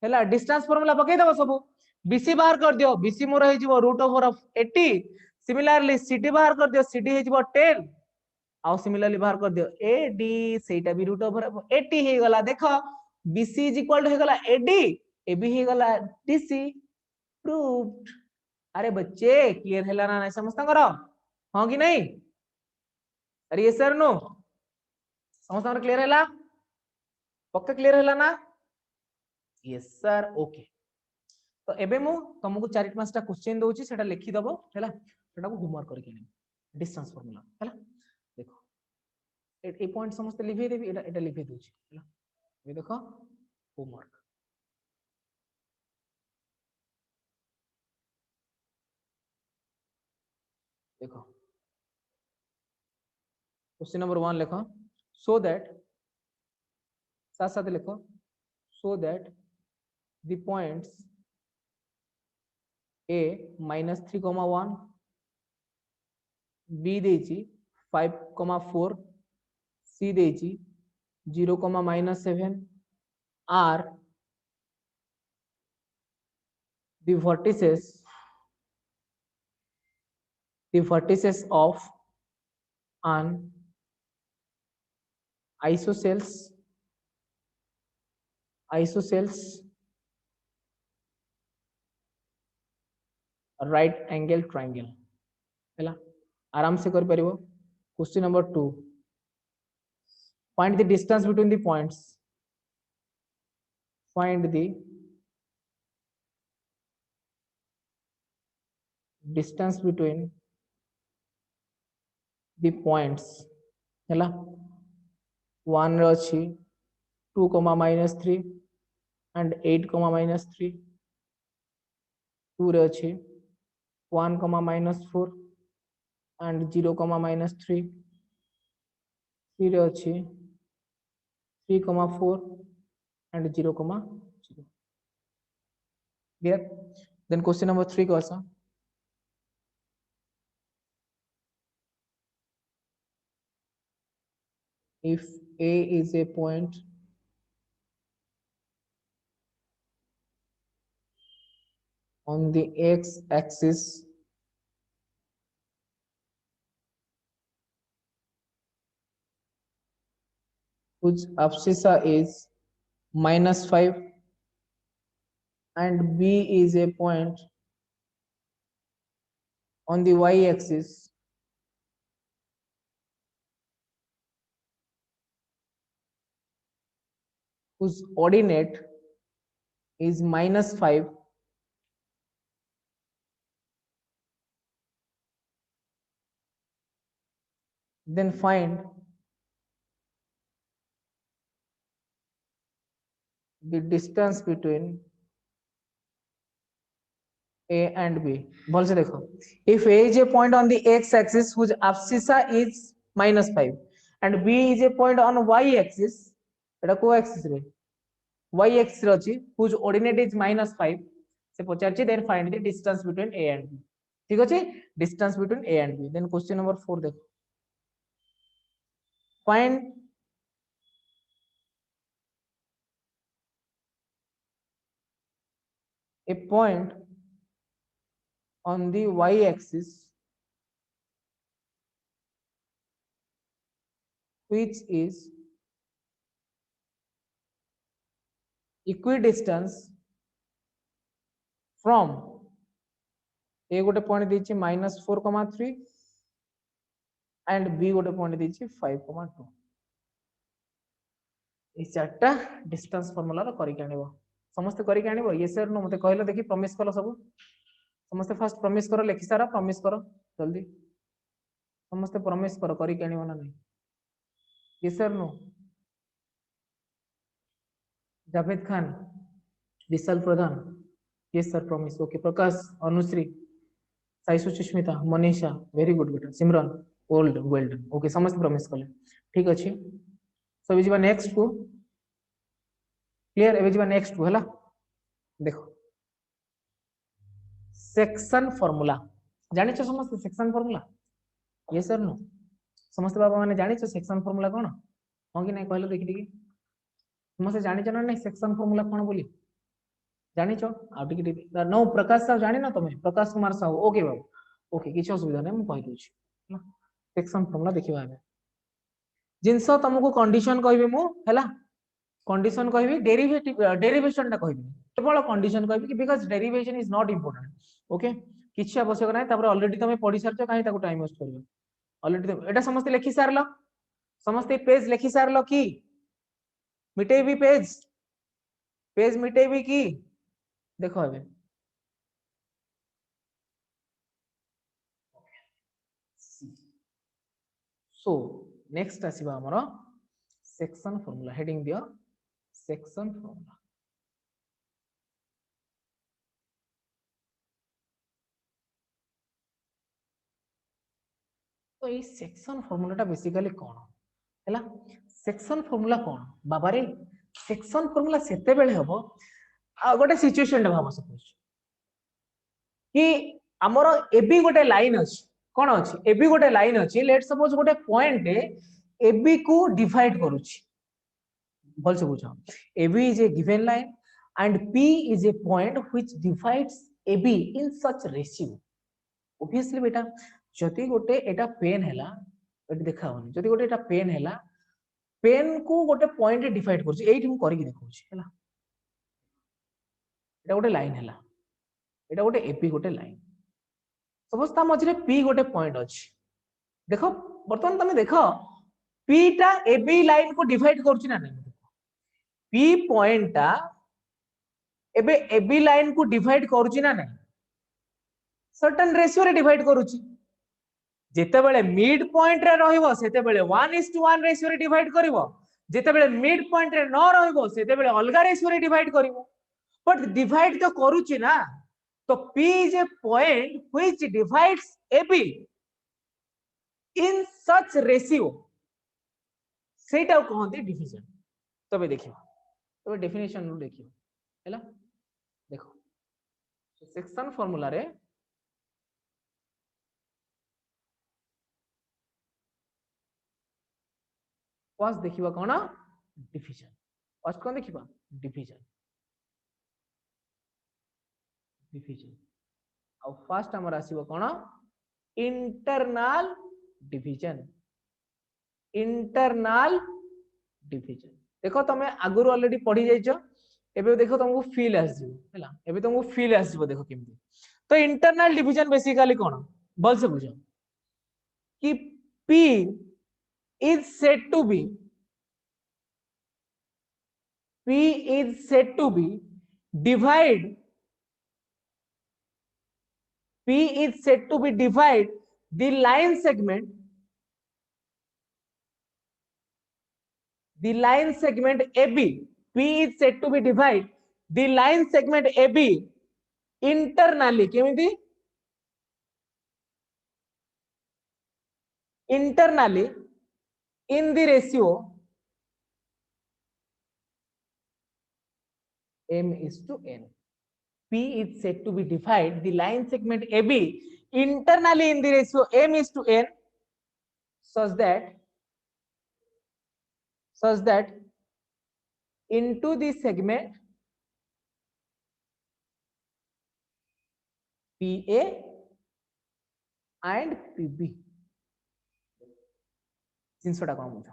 A: हैला डिस्टेंस फार्मूला पकै दबो सब बीसी बाहर कर दियो बीसी मोर हे जिवो √80 सिमिलरली सीडी बाहर कर दियो सीडी हे जिवो 10 आउ सिमिलरली बाहर कर दियो एडी सेटा भी √80 हे गला देखो बीसी इज इक्वल टू हे गला एडी एबी हे गला डीसी प्रूव्ड अरे बच्चे क्लियर हैला ना नहीं समझता करो हां कि नहीं अरे ये सर नो समझता क्लियर हैला पक्का क्लियर हैला ना यस सर ओके तो एबे मु तुमको 4-5 टा क्वेश्चन दोची सेटा लिखि दबो हैला सेटा को होमवर्क करके नि डिस्टेंस फार्मूला हैला देखो ए पॉइंट समस्त लिखि देबी एटा लिखि दोची हैला ये देखो होमवर्क देखो क्वेश्चन नंबर 1 लिखो सो दैट साथ साथ लिखो so that the points a -3,1 b देची 5,4 c देची 0,-7 are the vertices of an isosceles right angle triangle हैला आराम से कर परिबो question number 2 find the distance between the points find the distance between the points हैला 1 रे अछि 2,-3 and 8,-3 2 रे अछि 1,-4 and 0,-3 3 रे अछि 3,4 and 0,0 clear then question number 3 को आसा if a is a point on the x axis whose abscissa is -5 and b is a point on the y axis whose ordinate is -5 then find the distance between a and b बोल से देखो if a is a point on the x axis whose abscissa is -5 and b is a point on y axis एटा को axis रे y axis रे अछि whose ordinate is -5 से पचारछि then find the distance between a and b ठीक अछि distance between a and b then question number 4 देखो find a point on the y axis which is equidistant from a गोटे point देछि -4,3 and b गोटे point देछि 5,2 ए चारटा distance formula रो करि के आनिबो समस्त करि के आनिबो ये सर नो मते कहलो देखि प्रॉमिस कलो सब समस्त फर्स्ट प्रॉमिस करो लेखि सारा प्रॉमिस करो जल्दी समस्त प्रॉमिस करी के आनिबो ना नहीं? Yes sir no? Javed Khan, Vishal Pradhan, yes sir promise. Okay Prakash, Anushree, Sai Suchismita, Manisha, very good बेटा, Simran, old well done. Okay समस्त प्रॉमिस कले, ठीक अछि। सब जीवा नेक्स्ट को, क्लियर? एबे जीवा नेक्स्ट को हला। देखो सेक्शन फार्मूला जानि छ समस्त? Section formula yes sir no? समस्त बाबा माने जानि छ सेक्शन फार्मूला कोन? हो कि नहीं कहलो देखि देखि। समस्त जानि छ ना नहीं सेक्शन फार्मूला कोन बोली? जानि छ? आ टिके टिके नो प्रकाश साहब जानि ना तमे? प्रकाश कुमार साहब, ओके बाबू, ओके किछ असुविधा नहीं, मु कहि दोछि। सेक्शन फार्मूला देखिबा आबे। जिंस तुमको कंडीशन कहबे मु हैला, कंडीशन कहबी, डेरिवेशन टा कहबी, केवल कंडीशन कहबी कि because derivation is not important. Okay किछि आवश्यक नाही, तापर ऑलरेडी तमे पढी सारछ, काहे ताको टाइम वेस्ट करबो? ऑलरेडी एटा समस्त लिखि सारलो, समस्त पेज लिखि सारलो की मिटेबी पेज, पेज मिटेबी की? देखो अबे सो नेक्स्ट आसीबा हमरो सेक्शन फार्मूला। हेडिंग दियो सेक्शन फार्मूला। तो ये सेक्शन फार्मूला बेसिकली कौन है? सेक्शन फार्मूला कौन बाबा रे? सेक्शन फार्मूला सेते बेले हबो गोटे सिचुएशन भाव सपोज कि हमर एबी गोटे लाइन अछि, कोन अछि? एबी गोटे लाइन अछि, लेट सपोज गोटे पॉइंट एबी को डिवाइड करूछि, बोल से बुझो AB is a given line and P is a point which divides AB in such ratio. Obviously बेटा जति गोटे एटा पेन हैला, एटी देखा होनी, जति गोटे एटा पेन हैला, पेन को गोटे पॉइंट डिवाइड करछि, एठी हम करि के देखौछि हैला। एटा गोटे लाइन हैला, एटा गोटे एपी गोटे लाइन, सपोज ता मझरे P गोटे पॉइंट अछि। देखो बर्तमान तमे देखो P टा AB लाइन को डिवाइड करछि ना नहीं? P पॉइंट टा एबे AB लाइन को डिवाइड करूछि ना नहीं? सर्टेन रेशियो रे डिवाइड करूछि। जेतेबेले मिड पॉइंट रे रहिबो सेतेबेले 1:1 रेशियो रे डिवाइड करिवो, जेतेबेले मिड पॉइंट रे न रहिबो सेतेबेले अलगा रेशियो रे डिवाइड करिवो। बट डिवाइड तो करूछि ना, तो P is a point which divides AB in such ratio, सेटा कहंती डिवीजन। तबे देखियो, तबे डेफिनेशन नु देखियो हैला। देखो सेक्शन फार्मूला रे फर्स्ट देखिबा कोन? डिवीजन। फर्स्ट कोन देखिबा? Division, division. और फर्स्ट हमर आसीबो कोन? Internal division, internal division. देखो तमे आगुर ऑलरेडी पढ़ी जाइछो, एबे देखो तुमको फील आसीबो हैला, एबे तुमको फील आसीबो देखो केमती। तो इंटरनल डिवीजन बेसिकली कोन बोल से बुझो कि P is said to be, P is said to be divide, P is said to be divide the line segment, the line segment AB. P is said to be divide the line segment AB internally, केमिति? Internally in the ratio m:n. P is said to be divide the line segment AB internally in the ratio m:n such that into the segment PA and PB जिनसटा कोन बुझो।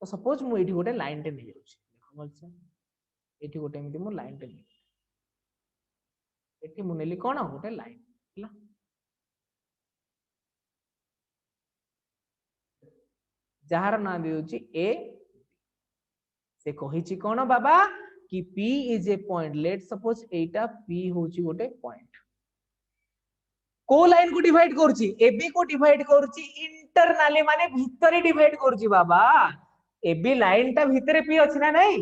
A: तो suppose मु एठी गोटे line टे नै जाउछि, देखो बोलछे एठी गोटे एमिति मु लाइन टे नै, एठी मु नेली कोन गोटे लाइन हैला। जहार ना दिउछि ए, से कहिछि कोन बाबा कि P is a point, let suppose Etah P होछि गोटे पॉइंट, को लाइन को डिवाइड करूची एबी को डिवाइड करूची इंटरनाली माने भितरे डिवाइड करूची बाबा एबी लाइन टा भितरे पी अछि ना नहीं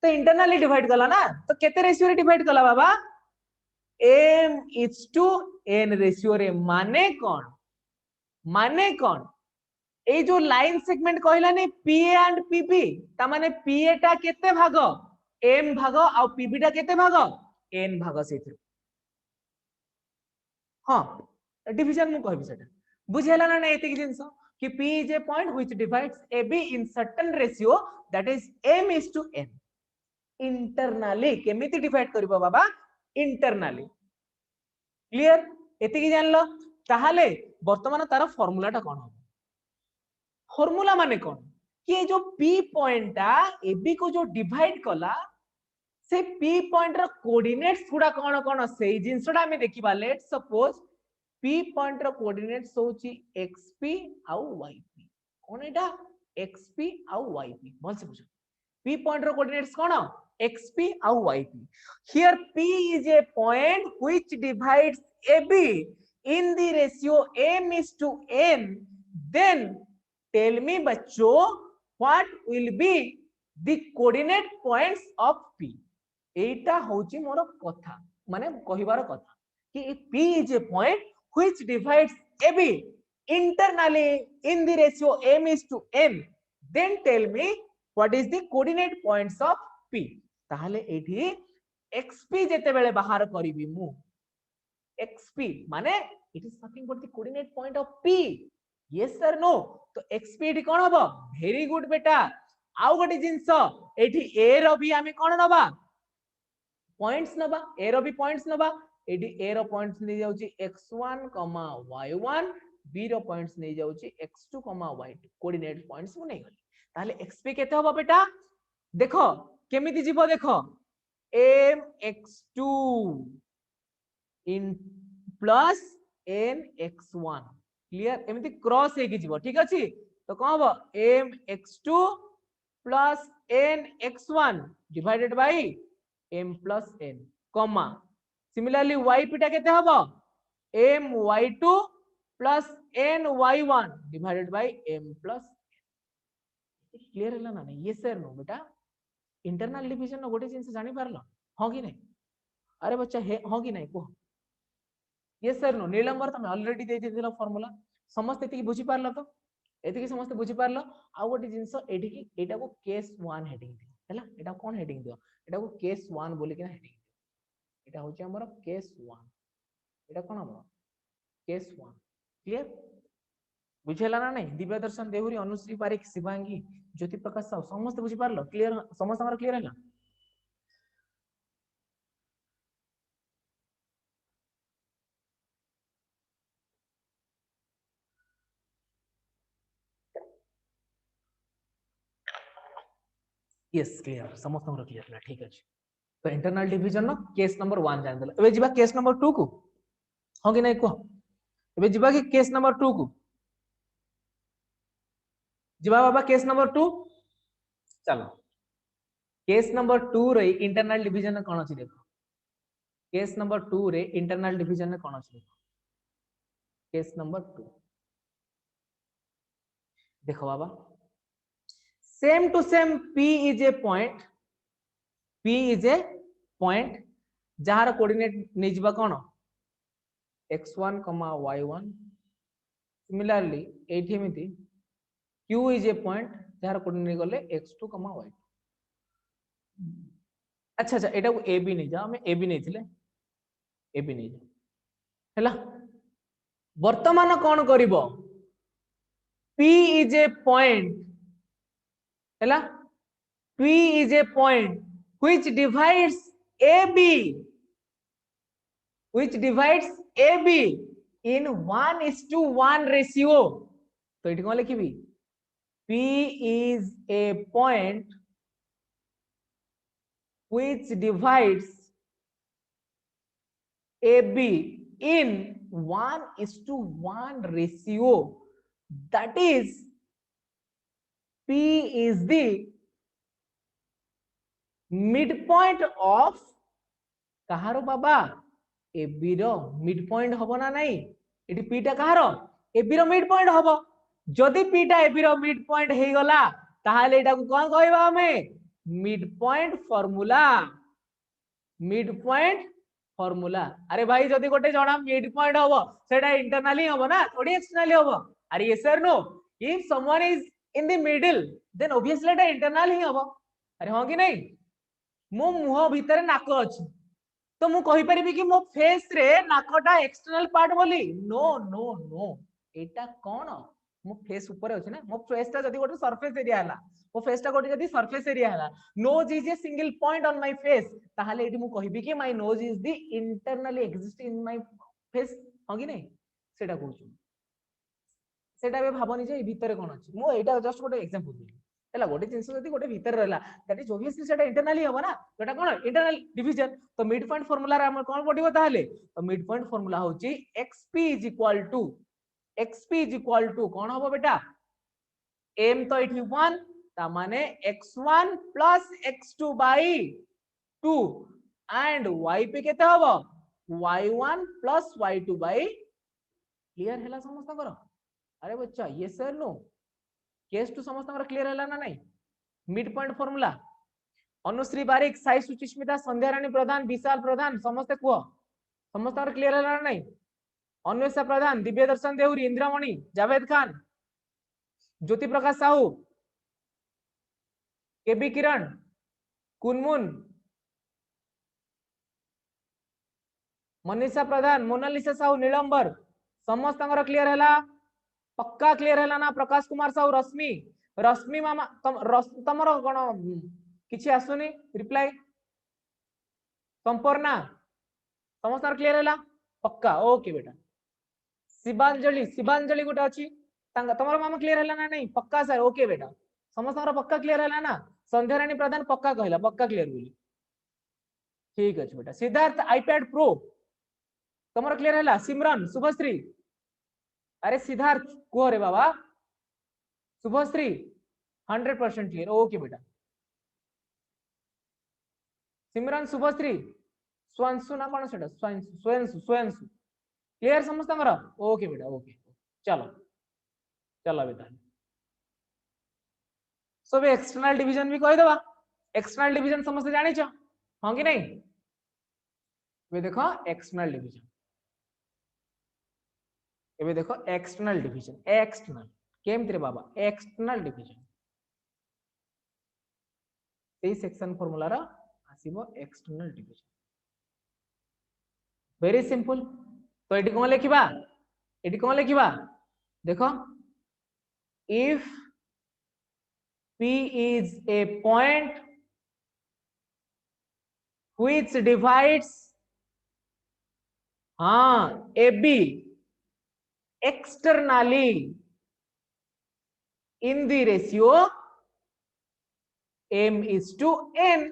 A: तो इंटरनाली डिवाइड कला ना तो केते रेशियो रे डिवाइड कला बाबा m is to n ratio रे माने कौन ए जो लाइन सेगमेंट कहला ने पीए एंड पीबी ता माने पीए टा केते भाग m भाग आ पीबी टा केते भाग n भाग सेथि हां डिवीजन मु कहबी सेटा बुझेला ना एते की जिंस कि p is a point which divides ab in certain ratio that is m is to n internally केमिति डिवाइड करबो बाबा इंटरनली क्लियर एते की जानलो ताहाले वर्तमान तार फार्मूला टा कोन हो फार्मूला माने कोन कि ये जो p पॉइंट टा ab को जो डिवाइड कला से p पॉइंट रो कोऑर्डिनेट्स गुडा कोन कोन सेही जिंसटा हमें देखिबा लेट्स सपोज p पॉइंट रो कोऑर्डिनेट्स होची xp आउ yp कोन एटा xp आउ yp बोल से बुझो p पॉइंट रो कोऑर्डिनेट्स कोन xp आउ yp here p is a point which divides ab in the ratio m is to n then tell me बच्चों what will be the coordinate points of p एटा होची मोर कथा माने कहिबार कथा कि p is a point which divides ab internally in the ratio m is to n then tell me what is the coordinate points of p ताहले एठी xp जेते बेले बाहर करिवि मु xp माने it is nothing but the coordinate point of p yes or no तो xp एठी कोन हबो वेरी गुड बेटा आउ गोटे जिंस एठी a रो भी हमें कोन नबा पॉइंट्स नबा a रो भी पॉइंट्स नबा एठी a रो पॉइंट्स नै जाउची x1, y1 b रो पॉइंट्स नै जाउची x2, y2 कोऑर्डिनेट पॉइंट्स मु नै गली ताले xp केते हबो बेटा देखो केमिति जीवो देखो m x2 in plus n x1 clear एमिति क्रॉस हे की जीवो ठीक अछि तो कोन हबो m x2 plus n x1 divided by m plus n comma similarly yp टा केते हबो m y2 plus n y1 divided by m plus n clear हैला ना ये सर नो बेटा इंटरनल डिवीजन नो गोटे जिंस जानि पारलो हो कि नहीं अरे बच्चा हे हो कि नहीं को यस सर नो नीलंबर तुम ऑलरेडी दे दिलो फार्मूला समस्त एति बुझी पारलो तो एति की समस्त बुझी पारलो आ गोटे जिंस एठी की एटा को केस 1 हेडिंग दियो हैला एटा कोन हेडिंग दियो एटा को केस 1 बोली के हेडिंग दियो एटा होची हमर केस 1 एटा कोन हमर केस 1 क्लियर बुझेला ना नहीं दिव्य दर्शन देहुरी अनुश्री पारिक शिवांगी ज्योति प्रकाश साहू समस्त बुझी पारलो क्लियर समस्त हमर क्लियर हैला यस क्लियर समस्त हमर क्लियर हैला ठीक अछि तो इंटरनल डिवीजन नो केस नंबर 1 जान देला एबे जिबा केस नंबर 2 को हो कि नहीं को एबे जिबा कि केस नंबर 2 को जिबा बाबा केस नंबर 2 चलो केस नंबर 2 रे इंटरनल डिवीजन कोन अछि देखो केस नंबर 2 रे इंटरनल डिवीजन कोन अछि देखो केस नंबर 2 देखो बाबा same to same p is a point जहार कोऑर्डिनेट नै जिबा कोन x1, y1 सिमिलरली एठी मिति q is a point जहार कोऑर्डिनेट गले x2, y2 अच्छा अच्छा एटा को a b नै जा हम a b नै थिले a b नै जा हैला वर्तमान कोन करिवो p is a point हैला p is a point which divides ab in 1:1 ratio तो इट कोन लिखिबी p is a point which divides ab in 1:1 ratio that is p is the midpoint of कहारो बाबा AB रो mid point हबो ना नहीं eighty P टा कहार AB रो mid point हबो जदि पी टा এবি रो मिड पॉइंट हे गला ताहाले एटा को कोन कहबा हमें mid point formula mid point formula अरे भाई जदि गोटे जणा मिड पॉइंट हबो सेटा इंटरनली हबो ना थोड़ी एक्सटर्नली हबो अरे yes sir no if someone is in the middle then obviously एटा इंटरनल ही हबो अरे हां कि नहीं मो मुह भीतर नाक अछि तो मु कहि परिबी कि मो फेस रे नाकटा एक्सटर्नल पार्ट बोली नो नो नो एटा कोन मो फेस ऊपर अछि ना मो फेस ता जदी गोटे सरफेस एरिया हला मो फेस ता गोटे जदी सरफेस एरिया हला nose is a single point on my face ताहाले एटी मु कहिबी कि my nose is the internally exist in my face हां कि नहीं सेटा कहू सेटा बे भाबनी जे भीतर कोन अछि मो एटा जस्ट गोटे एग्जांपल देली हैला गोटे जिंस जदी गोटे भीतर रहला दैट इज ऑब्वियसली सेटा इंटरनली होबा ना सेटा कोन इंटरनल डिवीजन तो मिड पॉइंट फार्मूला रे हम कोन पडिबो ताहाले तो मिड पॉइंट फार्मूला होची xp इज इक्वल टू कोन होबो बेटा m तो इठी 1 ता माने x1 plus x2 by 2 and yp केते होबो y1 plus y2 by clear हैला समस्त करो अरे बच्चा yes sir no case two समस्त क्लियर हैला ना नहीं mid point formula Anushree Barik Sai Suchismita Sandhya Rani Pradhan Vishal Pradhan समस्त कुह समस्त क्लियर हैला ना नहीं अन्वेषा प्रधान दिव्य दर्शन देहुरी इंद्रमणि जावेद खान ज्योति प्रकाश साहू केबी किरण कुनमुन मनीषा प्रधान मोनालिसा साहू नीलंबर समस्त क्लियर हैला पक्का क्लियर हैला ना प्रकाश कुमार साहू रश्मि रश्मि मामा तमरो कोन किछि आसुनी रिप्लाई संपूर्णा समस्त क्लियर हैला पक्का ओके बेटा शिवांजलि गोटे अछि तमरो मामा क्लियर हैला ना नहीं पक्का सर ओके बेटा समस्त पक्का क्लियर हैला ना संध्या रानी प्रधान पक्का कहला पक्का क्लियर बोली ठीक अछि बेटा सिद्धार्थ आईपैड प्रो तमरो क्लियर हैला सिमरन शुभश्री अरे सिद्धार्थ को रे बाबा शुभश्री 100% क्लियर ओके बेटा सिमरन शुभश्री स्वांशु ना कोन सेटा स्वयंशु क्लियर समस्त ओके बेटा ओके चलो चलो बेटा सब एक्सटर्नल डिवीजन भी कहि दबा एक्सटर्नल डिवीजन समस्त जानि छ हां कि नहीं वे देखो एक्सटर्नल डिवीजन एबे देखो एक्सटर्नल डिवीजन एक्सटर्नल केम रे बाबा external division a section formula रा आसीबो एक्सटर्नल डिवीजन वेरी सिंपल तो एटी कोन लिखिबा देखो if P is a point which divides AB externally in the ratio m is to n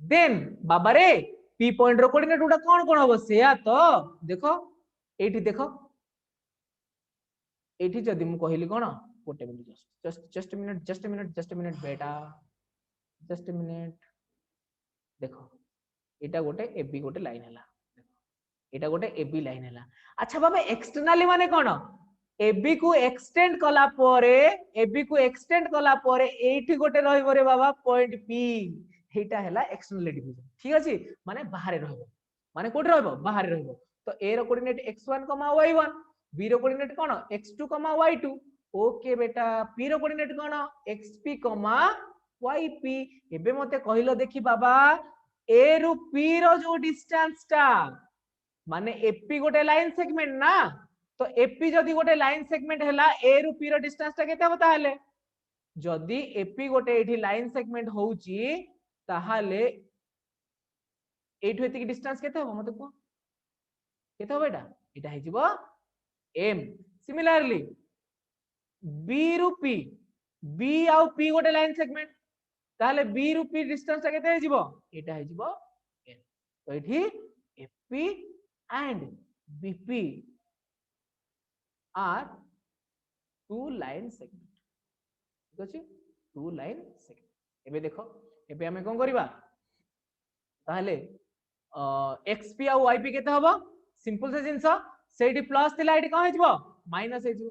A: then बाबा रे P point रो कोऑर्डिनेट उडा कोन हबो सेया तो देखो एठी देखो एठी जदी मु कहिली कोन गोटे मिनिट जस्ट अ मिनट बेटा जस्ट अ मिनट देखो एटा गोटे एबी गोटे लाइन हैला देखो एटा गोटे एबी लाइन हैला अच्छा बाबा एक्सटर्नली माने कोन एबी को एक्सटेंड कला परे एठी गोटे रहइबो रे बाबा पॉइंट पी एटा हैला एक्सटर्नल डिवीजन ठीक अछि माने बाहर रहइबो माने कोठी रहइबो बाहर रहइबो तो ए रो कोऑर्डिनेट x1, y1 बी रो कोऑर्डिनेट कोन x2, y2 ओके बेटा पी रो कोऑर्डिनेट कोन xp, yp एबे मते कहिलो देखि बाबा ए रु पी रो जो डिस्टेंस ता माने एपी गोटे लाइन सेगमेंट ना तो एपी जदी गोटे लाइन सेगमेंट हैला ए रु पी रो डिस्टेंस ता केते होता हले जदी एपी गोटे एठी लाइन सेगमेंट होउची ताहाले एठु एति डिस्टेंस केते हो मते को केते हो बेटा एटा हे जिवो m सिमिलरली b रु p b आउ p गोटे लाइन सेगमेंट ताले b रु p डिस्टेंस ता केते हे जिवो एटा हे जिवो n तो एठी fp and bp are two line segment ठीक अछि two line segment एबे देखो एबे हमें कोन करबा ताले xp आ yp केते हबो सिंपल से जिंस सेठी प्लस थिला एठी कोन हेजबो माइनस हेजबो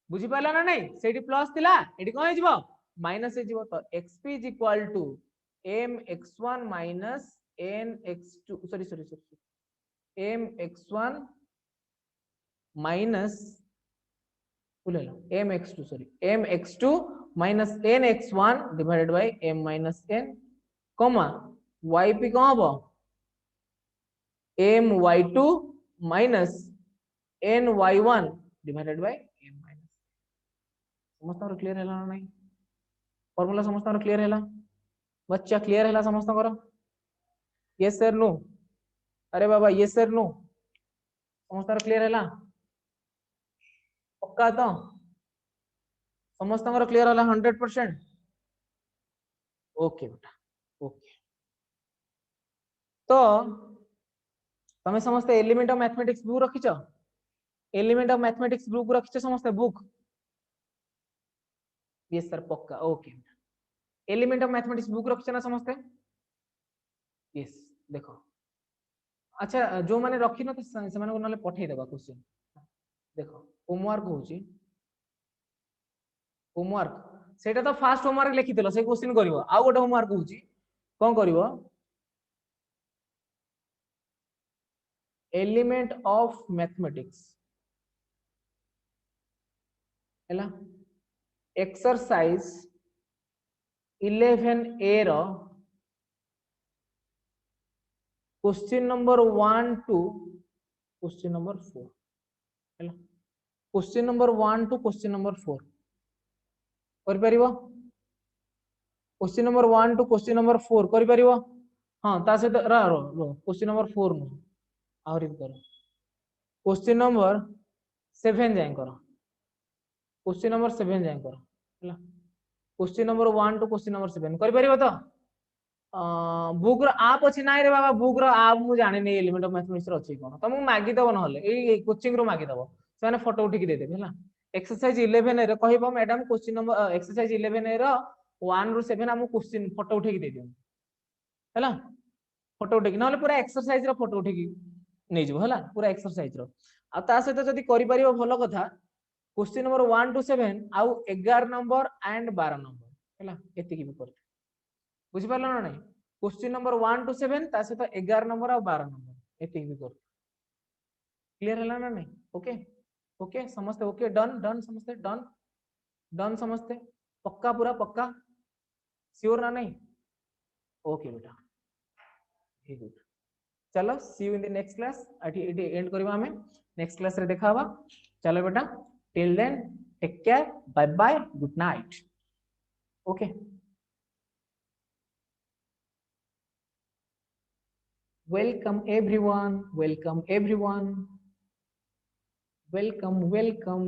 A: बुझी पाला ना नहीं सेठी प्लस थिला एठी कोन हेजबो माइनस हेजबो तो xp is equal to mx1 minus nx2 sorry mx1 minus mx2 sorry mx2 minus nx1 divided by m minus n comma yp कौन हबो my2 minus ny1 divided by m minus समस्त clear हैला ना नहीं formula समस्त clear हैला बच्चा clear हैला समस्त करो यस सर नो अरे बाबा यस सर नो समस्त क्लियर हैला पक्का तो समस्त क्लियर हैला 100% ओके बेटा ओके तो तमे समस्त एलिमेंट ऑफ मैथमेटिक्स बुक रखिछ एलिमेंट ऑफ मैथमेटिक्स बुक रखिछ समस्त बुक यस सर पक्का okay element of mathematics book रखिछ ना समस्त यस देखो अच्छा जो माने रखी न से माने को नले पठै देबा क्वेश्चन देखो होमवर्क होची होमवर्क सेटा तो फास्ट होमवर्क लिखि देलो से क्वेश्चन करिवो आ गोटे होमवर्क होची कोन करिवो एलिमेंट ऑफ मैथमेटिक्स हैला एक्सरसाइज 11A रो question number 1 to question number 4 हैला question number 1 to question number 4 कर परिबो question number 1 to question number 4 कर परिबो हां ता से रो क्वेश्चन नंबर 4 नो आउरी करो क्वेश्चन नंबर 7 जाय करो क्वेश्चन नंबर 7 जाय करो हैला question number 1 to question number 7 कर परिबो तो बुक रो आप अछि नाइ रे बाबा बुक रो आप मु जाने नै एलिमेंट ऑफ मैथमेटिक्स रो अछि कोन तुम मागी दबो न हले ए कोचिंग रो मागी दबो से माने फोटो उठी के दे देबे हैला एक्सरसाइज 11 रे कहबो मैडम क्वेश्चन नंबर एक्सरसाइज 11 रो 1 रो 7 हम क्वेश्चन फोटो उठी के दे दियो हैला फोटो उठी न हले पूरा एक्सरसाइज रो फोटो उठी के नै जो हैला पूरा एक्सरसाइज रो आ ता सहित जदी करि परिबो भलो कथा क्वेश्चन नंबर 1 टू 7 आउ 11 नंबर एंड 12 नंबर हैला एति की भी कर बुझि पारलो ना नहीं क्वेश्चन नंबर 1 टू 7 ता सहित 11 नंबर और 12 नंबर एति भी कर क्लियर हैला ना नहीं ओके ओके समस्त ओके डन डन समस्त डन डन समस्त पक्का पूरा पक्का श्योर ना नहीं ओके बेटा ठीक है चलो see you in the next class एटी एंड करबा हमें नेक्स्ट क्लास रे देखा हवा चलो बेटा till then take care bye bye good night okay welcome everyone welcome everyone welcome welcome